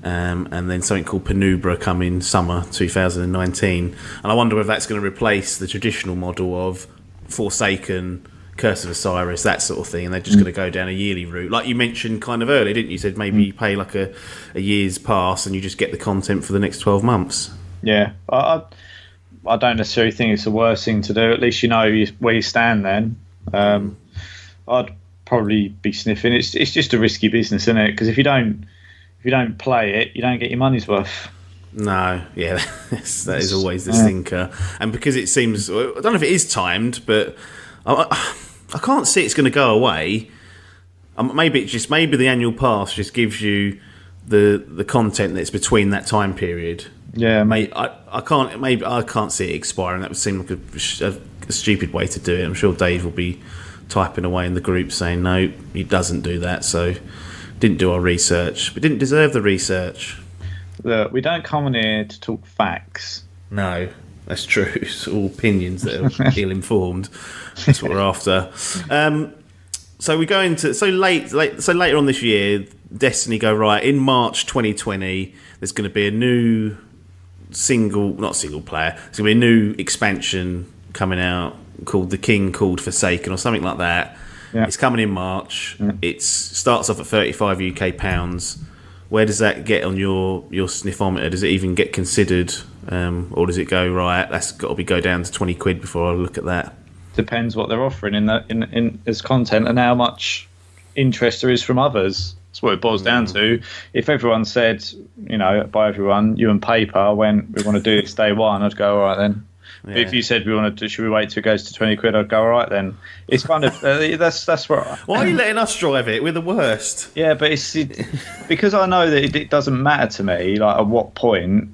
[SPEAKER 1] and then something called Penumbra coming summer 2019. And I wonder whether that's going to replace the traditional model of Forsaken, Curse of Osiris, that sort of thing, and they're just going to go down a yearly route. Like you mentioned kind of earlier, didn't you? You said maybe you pay like a year's pass and you just get the content for the next 12 months.
[SPEAKER 2] Yeah, I don't necessarily think it's the worst thing to do. At least you know where you stand then. I'd probably be sniffing. It's just a risky business, isn't it? Because if you don't play it, you don't get your money's worth.
[SPEAKER 1] No, yeah, that is always the stinker. And because it seems, I don't know if it is timed, but I can't see it's going to go away. Maybe the annual pass just gives you the content that's between that time period.
[SPEAKER 2] Yeah,
[SPEAKER 1] mate. I can't see it expiring. That would seem like a stupid way to do it. I'm sure Dave will be typing away in the group saying no, he doesn't do that. So didn't do our research. We didn't deserve the research.
[SPEAKER 2] Look, we don't come in here to talk facts.
[SPEAKER 1] No, that's true. It's all opinions that are ill-informed. That's what we're after. So we go into later on this year. Destiny go right in March 2020. There's going to be a new not single player. There's going to be a new expansion coming out called The King Called Forsaken or something like that. Yeah. It's coming in March. Yeah. It starts off at 35 UK pounds. Where does that get on your sniffometer? Does it even get considered, or does it go right? That's got to go down to 20 quid before I look at that. Depends what they're offering in as content and how much interest there is from others. That's what it boils down to. If everyone said, by everyone, you and Paper went, we want to do this day one, I'd go, all right then. Yeah. But if you said should we wait till it goes to 20 quid, I'd go, all right then. It's kind of that's where. Why are you letting us drive it? We're the worst.
[SPEAKER 2] Yeah, but it's because I know that it doesn't matter to me. Like at what point?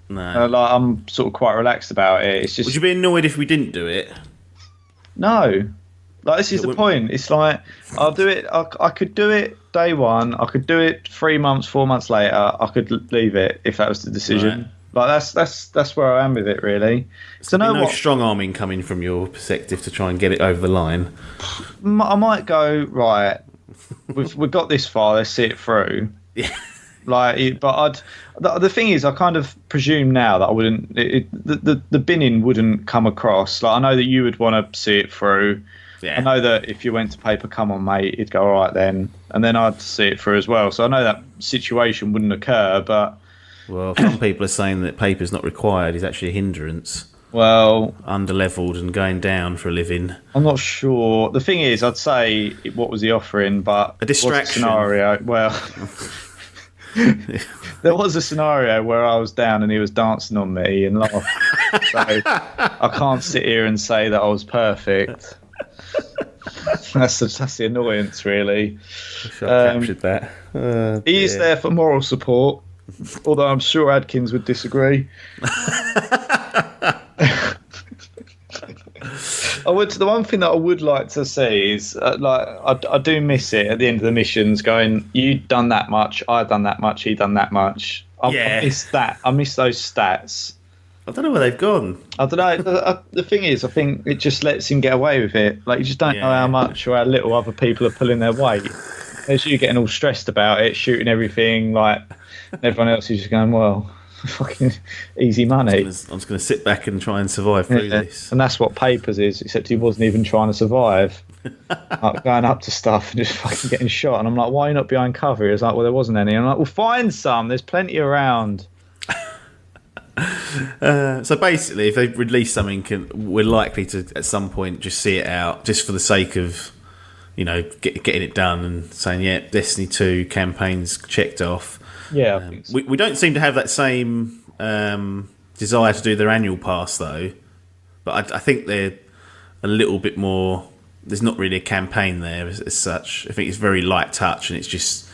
[SPEAKER 2] No. I'm sort of quite relaxed about it. It's just.
[SPEAKER 1] Would you be annoyed if we didn't do it?
[SPEAKER 2] No. Like this is the point. It's like I'll do it. I could do it day one. I could do it 3 months, 4 months later. I could leave it if that was the decision. Right. Like that's where I am with it, really. So
[SPEAKER 1] no strong arming coming from your perspective to try and get it over the line.
[SPEAKER 2] I might go right. We've got this far. Let's see it through.
[SPEAKER 1] Yeah.
[SPEAKER 2] But the thing is, I kind of presume now that I wouldn't. The binning wouldn't come across. Like I know that you would want to see it through.
[SPEAKER 1] Yeah.
[SPEAKER 2] I know that if you went to paper, come on, mate, it'd go all right then, and then I'd see it through as well. So I know that situation wouldn't occur, but
[SPEAKER 1] Well, some people are saying that paper's not required is actually a hindrance.
[SPEAKER 2] well,
[SPEAKER 1] Under-levelled and going down for a living.
[SPEAKER 2] I'm not sure. The thing is, I'd say what was the offering, but
[SPEAKER 1] A distraction.
[SPEAKER 2] Scenario. Well, there was a scenario where I was down and he was dancing on me and laughing. So I can't sit here and say that I was perfect. That's the annoyance, really.
[SPEAKER 1] I captured that.
[SPEAKER 2] He is there for moral support, although I'm sure Adkins would disagree. The one thing that I would like to see is I do miss it at the end of the missions. Going, you done that much, I done that much, he done that much. I miss that. I miss those stats.
[SPEAKER 1] I don't know where they've gone.
[SPEAKER 2] I don't know. The thing is, I think it just lets him get away with it. Like you just don't know how much or how little other people are pulling their weight. There's you getting all stressed about it, shooting everything, like everyone else is just going, well, fucking easy money.
[SPEAKER 1] I'm just going to sit back and try and survive through this.
[SPEAKER 2] And that's what Papers is, except he wasn't even trying to survive. Like going up to stuff and just fucking getting shot. And I'm like, why are you not behind cover? He was like, well, there wasn't any. And I'm like, well, find some. There's plenty around.
[SPEAKER 1] So basically, if they release something, we're likely to at some point just see it out, just for the sake of, getting it done and saying, yeah, Destiny 2 campaign's checked off.
[SPEAKER 2] Yeah, I think so.
[SPEAKER 1] We don't seem to have that same desire to do their annual pass though, but I think they're a little bit more. There's not really a campaign there as such. I think it's very light touch, and it's just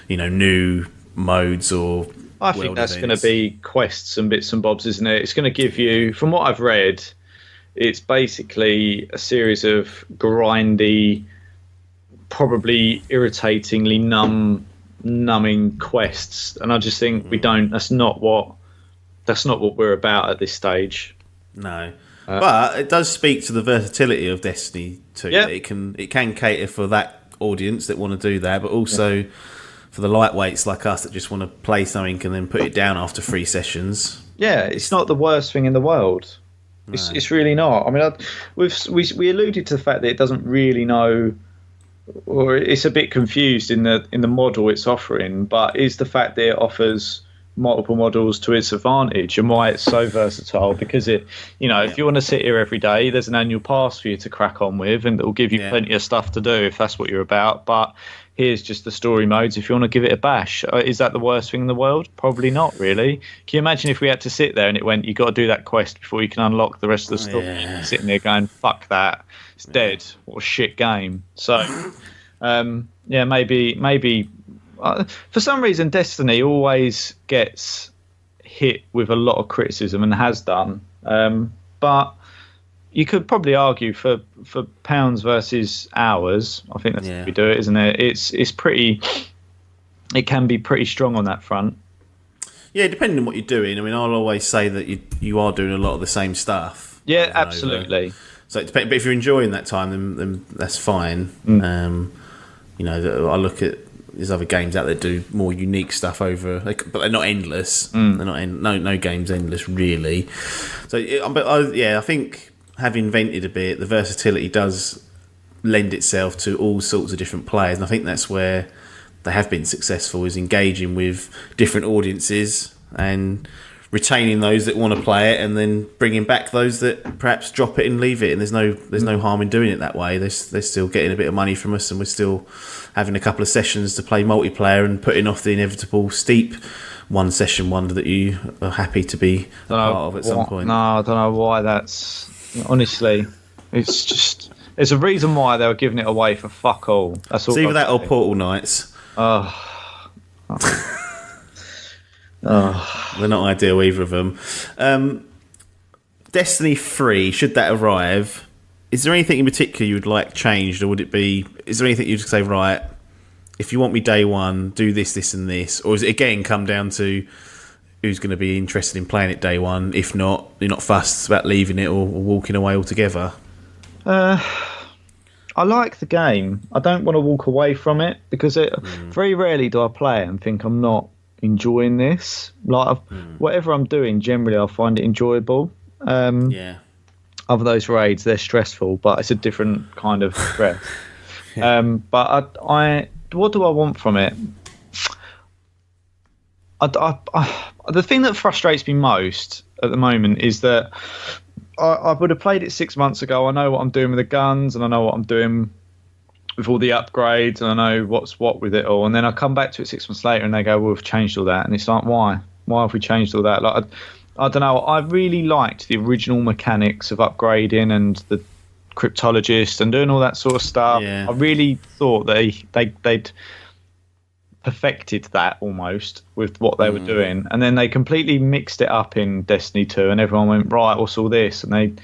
[SPEAKER 1] new modes or.
[SPEAKER 2] I think that's going to be quests and bits and bobs, isn't it? It's going to give you, from what I've read, it's basically a series of grindy, probably irritatingly numbing quests, and I just think we don't. That's not what we're about at this stage.
[SPEAKER 1] No, but it does speak to the versatility of Destiny 2.
[SPEAKER 2] Yeah.
[SPEAKER 1] It can cater for that audience that want to do that, but also. For the lightweights like us that just want to play something and then put it down after 3 sessions.
[SPEAKER 2] Yeah, it's not the worst thing in the world. No. It's really not. I mean, we alluded to the fact that it doesn't really know, or it's a bit confused in the model it's offering. But is the fact that it offers multiple models to its advantage and why it's so versatile? Because if you want to sit here every day, there's an annual pass for you to crack on with, and it'll give you plenty of stuff to do if that's what you're about. But here's just the story modes if you want to give it a bash. Is that the worst thing in the world? Probably not, really. Can you imagine if we had to sit there and it went, you got to do that quest before you can unlock the rest of the story? Yeah. Sitting there going, fuck that, it's dead. What a shit game. So, maybe for some reason Destiny always gets hit with a lot of criticism and has done. But you could probably argue for pounds versus hours. I think that's how we do it, isn't it? It's pretty. It can be pretty strong on that front. Yeah,
[SPEAKER 1] depending on what you're doing. I mean, I'll always say that you are doing a lot of the same stuff.
[SPEAKER 2] Yeah, absolutely.
[SPEAKER 1] So it depends. But if you're enjoying that time, then that's fine. I look at there's other games out there that do more unique stuff but they're not endless. They're not no game's endless really. So, I think. Having invented a bit, the versatility does lend itself to all sorts of different players, and I think that's where they have been successful, is engaging with different audiences and retaining those that want to play it, and then bringing back those that perhaps drop it and leave it. And there's no harm in doing it that way. They're still getting a bit of money from us, and we're still having a couple of sessions to play multiplayer and putting off the inevitable steep one-session wonder that you are happy to be a part of at some point.
[SPEAKER 2] No, I don't know why that's... Honestly, it's just... There's a reason why they were giving it away for fuck all. That's all.
[SPEAKER 1] It's either that or Portal Knights. They're not ideal, either of them. Destiny 3, should that arrive, is there anything in particular you would like changed, or is there anything you'd say, right, if you want me day one, do this, this and this? Or is it again come down to who's going to be interested in playing it day one? If not, you're not fussed about leaving it or walking away altogether?
[SPEAKER 2] I like the game. I don't want to walk away from it because very rarely do I play it and think I'm not enjoying this. Like whatever I'm doing, generally I find it enjoyable.
[SPEAKER 1] Yeah.
[SPEAKER 2] Other those raids, they're stressful, but it's a different kind of stress. But I what do I want from it? The thing that frustrates me most at the moment is that I would have played it 6 months ago. I know what I'm doing with the guns, and I know what I'm doing with all the upgrades, and I know what's what with it all. And then I come back to it 6 months later, and they go, "Well, we've changed all that." And it's like, why? Why have we changed all that? Like, I don't know. I really liked the original mechanics of upgrading and the cryptologist and doing all that sort of stuff.
[SPEAKER 1] Yeah.
[SPEAKER 2] I really thought they'd perfected that almost with what they were doing, and then they completely mixed it up in Destiny 2, and everyone went, right, what's all this? And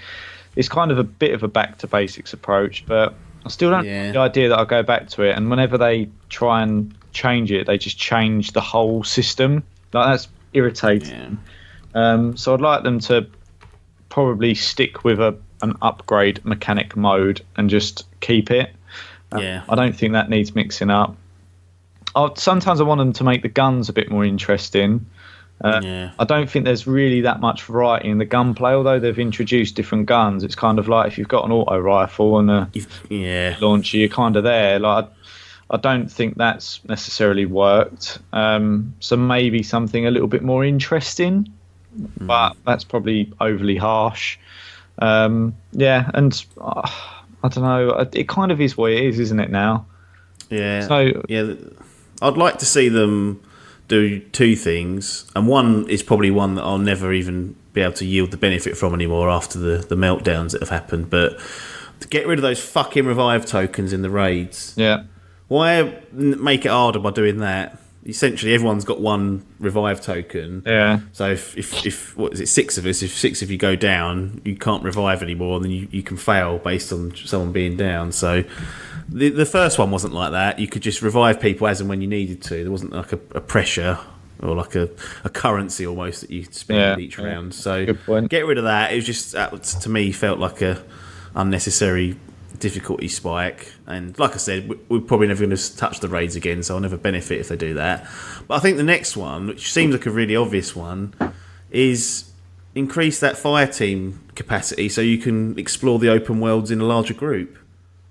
[SPEAKER 2] it's kind of a bit of a back to basics approach, but I still don't like the idea that I'll go back to it. And whenever they try and change it, they just change the whole system. Like, that's irritating. So I'd like them to probably stick with an upgrade mechanic mode and just keep it. I don't think that needs mixing up. Sometimes I want them to make the guns a bit more interesting. I don't think there's really that much variety in the gunplay, although they've introduced different guns. It's kind of like if you've got an auto rifle and a launcher, you're kind of there. Like, I don't think that's necessarily worked. So maybe something a little bit more interesting, but that's probably overly harsh. And I don't know. It kind of is what it is, isn't it now?
[SPEAKER 1] Yeah.
[SPEAKER 2] So
[SPEAKER 1] I'd like to see them do two things, and one is probably one that I'll never even be able to yield the benefit from anymore after the meltdowns that have happened, but to get rid of those fucking revive tokens in the raids. Why make it harder by doing that? Essentially, everyone's got one revive token. So if what is it, 6 of us? If 6 of you go down, you can't revive anymore, and then you can fail based on someone being down. So the first one wasn't like that. You could just revive people as and when you needed to. There wasn't like a pressure or like a currency almost that you spend each round. So get rid of that. It was just, to me, felt like a unnecessary difficulty spike. And like I said, we're probably never going to touch the raids again, so I'll never benefit if they do that. But I think the next one, which seems like a really obvious one, is increase that fire team capacity so you can explore the open worlds in a larger group.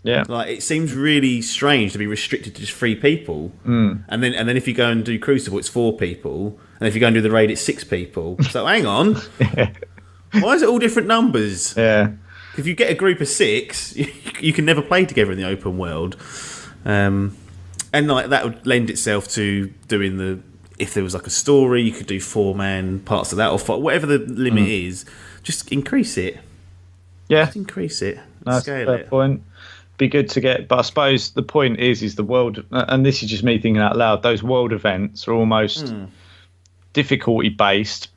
[SPEAKER 1] Like, it seems really strange to be restricted to just 3 people, and then if you go and do Crucible, it's 4 people, and if you go and do the raid, it's 6 people. So hang on, why is it all different numbers? If you get a group of 6, you can never play together in the open world, and like that would lend itself to doing if there was like a story, you could do 4-man parts of that, or whatever the limit is. Just increase it. Just increase it.
[SPEAKER 2] That's
[SPEAKER 1] scale
[SPEAKER 2] a fair point. Be good to get, but I suppose the point is the world, and this is just me thinking out loud, those world events are almost difficulty based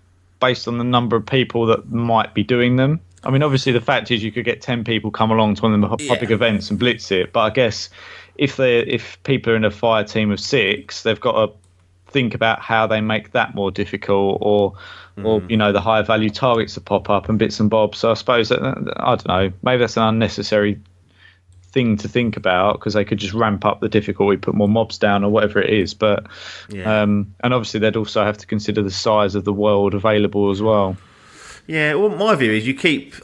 [SPEAKER 2] on the number of people that might be doing them. I mean, obviously the fact is you could get 10 people come along to one of the public events and blitz it, but I guess if people are in a fire team of 6, they've got to think about how they make that more difficult, or the higher value targets that pop up and bits and bobs. So I suppose that, I don't know, maybe that's an unnecessary thing to think about, because they could just ramp up the difficulty, put more mobs down or whatever it is. But and obviously they'd also have to consider the size of the world available as well.
[SPEAKER 1] Well, my view is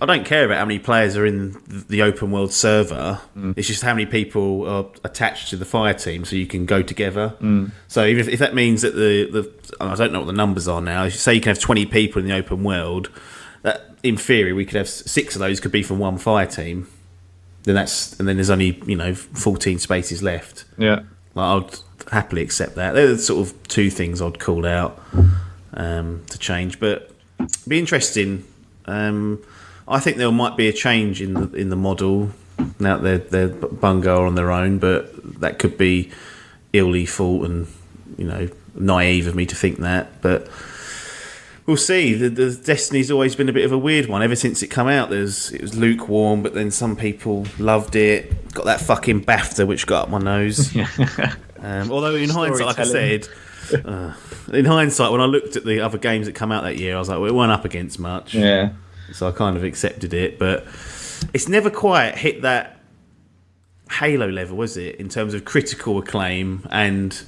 [SPEAKER 1] I don't care about how many players are in the open world server. It's just how many people are attached to the fire team, so you can go together. So even if that means that I don't know what the numbers are now. Say you can have 20 people in the open world, that in theory we could have 6 of those could be from one fire team. Then there's only 14 spaces left. I'd happily accept that. They're the sort of 2 things I'd call out to change, but it'd be interesting. I think there might be a change in the model now that they're Bungo on their own, but that could be illy thought and naive of me to think that, but we'll see. The Destiny's always been a bit of a weird one. Ever since it come out, it was lukewarm, but then some people loved it. Got that fucking BAFTA, which got up my nose. Although in hindsight, like I said, in hindsight, when I looked at the other games that come out that year, I was like, well, it weren't up against much. So I kind of accepted it, but it's never quite hit that Halo level, was it? In terms of critical acclaim and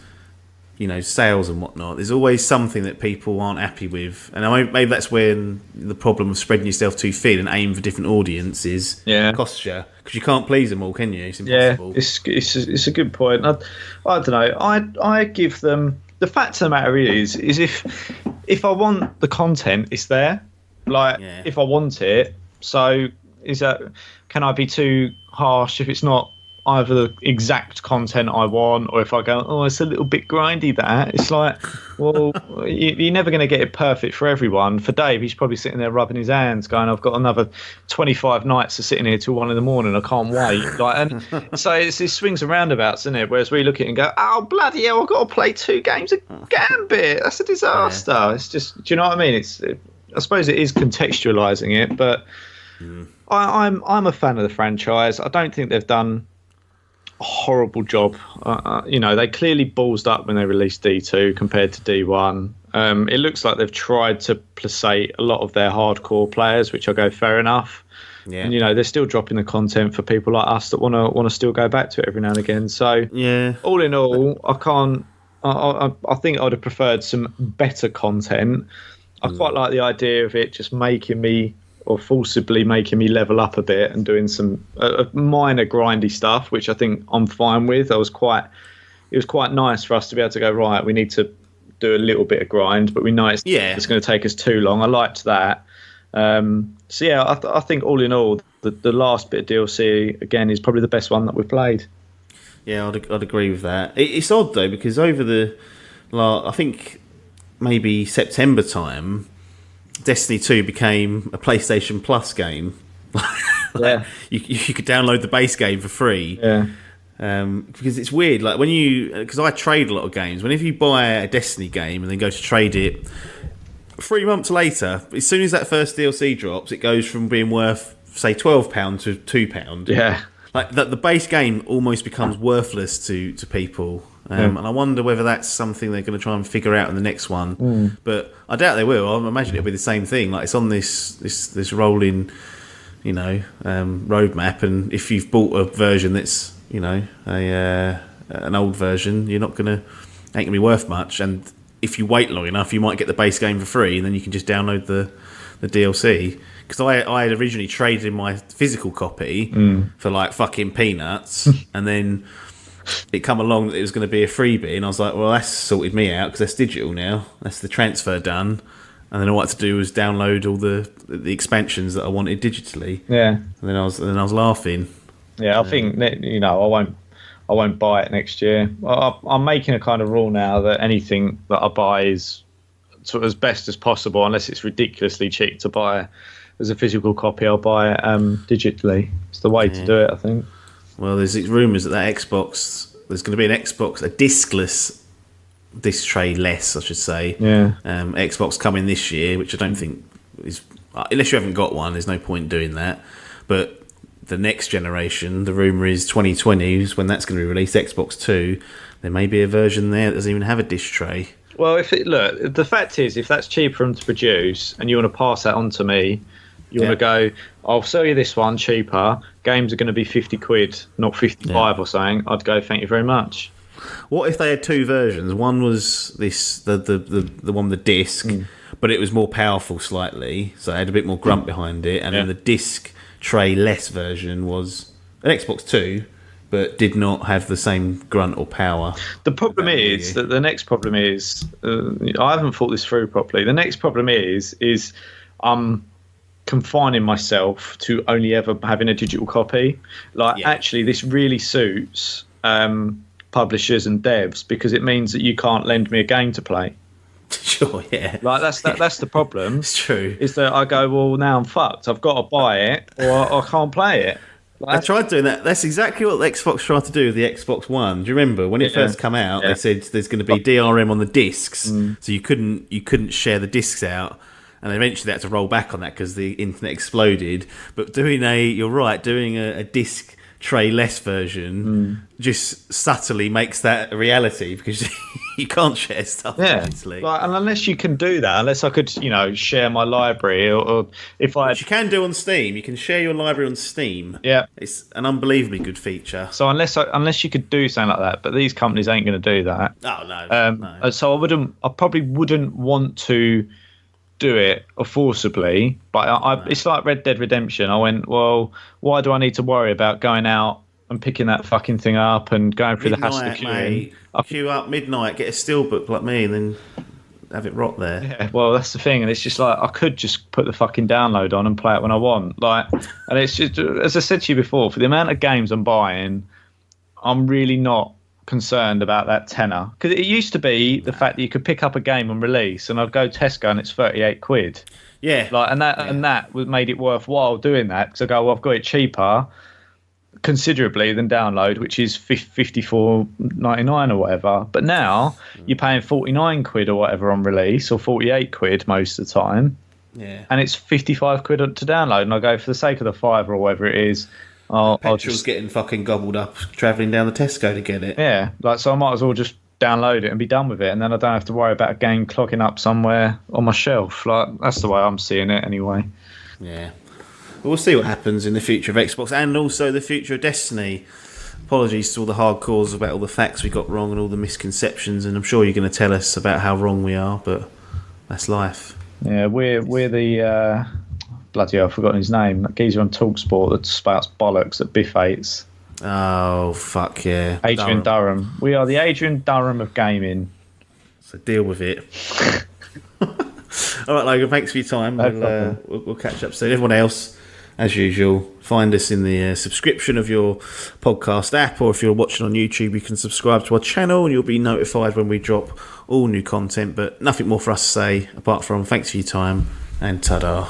[SPEAKER 1] sales and whatnot, there's always something that people aren't happy with, and maybe that's when the problem of spreading yourself too thin and aiming for different audiences costs you, because you can't please them all, can you? It's impossible.
[SPEAKER 2] It's a good point. I don't know. I give them, the fact of the matter is if I want the content, it's there. If I want it, so can I be too harsh if it's not either the exact content I want, or if I go, oh, it's a little bit grindy, that it's like, well, you're never going to get it perfect for everyone. For Dave, he's probably sitting there rubbing his hands going, I've got another 25 nights of sitting here till 1 a.m, I can't wait. And so it swings and roundabouts, isn't it? Whereas we look at it and go, oh, bloody hell, I've got to play 2 games of Gambit, that's a disaster. It's just, do you know what I mean? I suppose it is contextualizing it, but I'm a fan of the franchise. I don't think they've done a horrible job. They clearly ballsed up when they released D2 compared to D1. It looks like they've tried to placate a lot of their hardcore players, which I go fair enough. Yeah. And they're still dropping the content for people like us that want to still go back to it every now and again. So all in all, I think I'd have preferred some better content. I quite like the idea of it just making me, or forcibly making me level up a bit and doing some minor grindy stuff, which I think I'm fine with. It was quite nice for us to be able to go, right, we need to do a little bit of grind, but we know it's going to take us too long. I liked that. I think all in all, the last bit of DLC, again, is probably the best one that we've played.
[SPEAKER 1] Yeah, I'd agree with that. It's odd, though, because over I think maybe September time, Destiny 2 became a PlayStation Plus game. You could download the base game for free.
[SPEAKER 2] Yeah.
[SPEAKER 1] Because it's weird, like because I trade a lot of games. Whenever you buy a Destiny game and then go to trade it, 3 months later, as soon as that first DLC drops, it goes from being worth, say, £12 to £2.
[SPEAKER 2] Yeah.
[SPEAKER 1] Like the base game almost becomes worthless to people. And I wonder whether that's something they're going to try and figure out in the next one. But I doubt they will. I imagine it'll be the same thing. Like, it's on this rolling, roadmap. And if you've bought a version that's, an old version, you're not ain't gonna be worth much. And if you wait long enough, you might get the base game for free, and then you can just download the DLC. Because I had originally traded in my physical copy for like fucking peanuts, and then it come along that it was going to be a freebie, and I was like, well, that's sorted me out because that's digital now. That's the transfer done, and then all I had to do was download all the expansions that I wanted digitally.
[SPEAKER 2] Yeah,
[SPEAKER 1] and then I was laughing.
[SPEAKER 2] Yeah, I think I won't buy it next year. I'm making a kind of rule now that anything that I buy is sort of as best as possible, unless it's ridiculously cheap to buy as a physical copy. I'll buy it digitally. It's the way to do it, I think.
[SPEAKER 1] Well, there's rumours that Xbox, there's going to be a discless disc tray less, I should say.
[SPEAKER 2] Yeah.
[SPEAKER 1] Xbox coming this year, which I don't think is, unless you haven't got one, there's no point doing that. But the next generation, the rumour is 2020 is when that's going to be released, Xbox 2. There may be a version there that doesn't even have a disc tray.
[SPEAKER 2] Well, the fact is, if that's cheaper for them to produce and you want to pass that on to me, you want to go, I'll sell you this one cheaper. Games are going to be 50 quid, not 55 or something. I'd go, thank you very much.
[SPEAKER 1] What if they had 2 versions? One was the one with the disc, but it was more powerful slightly, so it had a bit more grunt behind it. And then the disc tray less version was an Xbox 2, but did not have the same grunt or power.
[SPEAKER 2] The problem is that the next problem is I haven't thought this through properly. The next problem is confining myself to only ever having a digital copy. Actually, this really suits publishers and devs, because it means that you can't lend me a game to play.
[SPEAKER 1] Sure, yeah.
[SPEAKER 2] That's the problem.
[SPEAKER 1] It's true.
[SPEAKER 2] Is that I go, well, now I'm fucked. I've got to buy it, or I can't play it.
[SPEAKER 1] I tried doing that. That's exactly what the Xbox tried to do with the Xbox One. Do you remember when it first came out? They said there's going to be DRM on the discs, so you couldn't share the discs out. And eventually they had to roll back on that because the internet exploded. But doing a disc Tray Less version just subtly makes that a reality because you can't share stuff, obviously.
[SPEAKER 2] Like, and unless you can do that, unless I could, share my library, or if I...
[SPEAKER 1] Which you can do on Steam. You can share your library on Steam.
[SPEAKER 2] Yeah.
[SPEAKER 1] It's an unbelievably good feature.
[SPEAKER 2] So unless you could do something like that, but these companies ain't going to do that.
[SPEAKER 1] Oh, no. No.
[SPEAKER 2] So I probably wouldn't want to do it or forcibly, but it's like Red Dead Redemption. I went, well, why do I need to worry about going out and picking that fucking thing up and going through the hassle of queuing?
[SPEAKER 1] Queue up midnight, get a steelbook like me, and then have it rot there.
[SPEAKER 2] Yeah, well, that's the thing, and it's just like I could just put the fucking download on and play it when I want. Like, and it's just, as I said to you before, for the amount of games I'm buying, I'm really not concerned about that tenner, because it used to be the fact that you could pick up a game on release and I'd go Tesco and it's 38 quid.
[SPEAKER 1] Yeah,
[SPEAKER 2] like, and that made it worthwhile doing that, because I go, well, I've got it cheaper considerably than download, which is 54.99 or whatever. But now you're paying 49 quid or whatever on release, or 48 quid most of the time.
[SPEAKER 1] Yeah,
[SPEAKER 2] and it's 55 quid to download, and I go, for the sake of the $5 or whatever it is, I'll just
[SPEAKER 1] getting fucking gobbled up travelling down the Tesco to get it.
[SPEAKER 2] Yeah, like, so I might as well just download it and be done with it, and then I don't have to worry about a game clogging up somewhere on my shelf. Like, that's the way I'm seeing it anyway.
[SPEAKER 1] Yeah. Well, we'll see what happens in the future of Xbox and also the future of Destiny. Apologies to all the hardcores about all the facts we got wrong and all the misconceptions, and I'm sure you're going to tell us about how wrong we are, but that's life.
[SPEAKER 2] Yeah, we're the... bloody hell, I've forgotten his name. That geezer on TalkSport that spouts bollocks at Biff 8s.
[SPEAKER 1] Oh, fuck yeah.
[SPEAKER 2] Adrian Durham. We are the Adrian Durham of gaming.
[SPEAKER 1] So deal with it. All right, Logan, thanks for your time. We'll catch up soon. Everyone else, as usual, find us in the subscription of your podcast app, or if you're watching on YouTube, you can subscribe to our channel and you'll be notified when we drop all new content. But nothing more for us to say apart from thanks for your time and ta-da.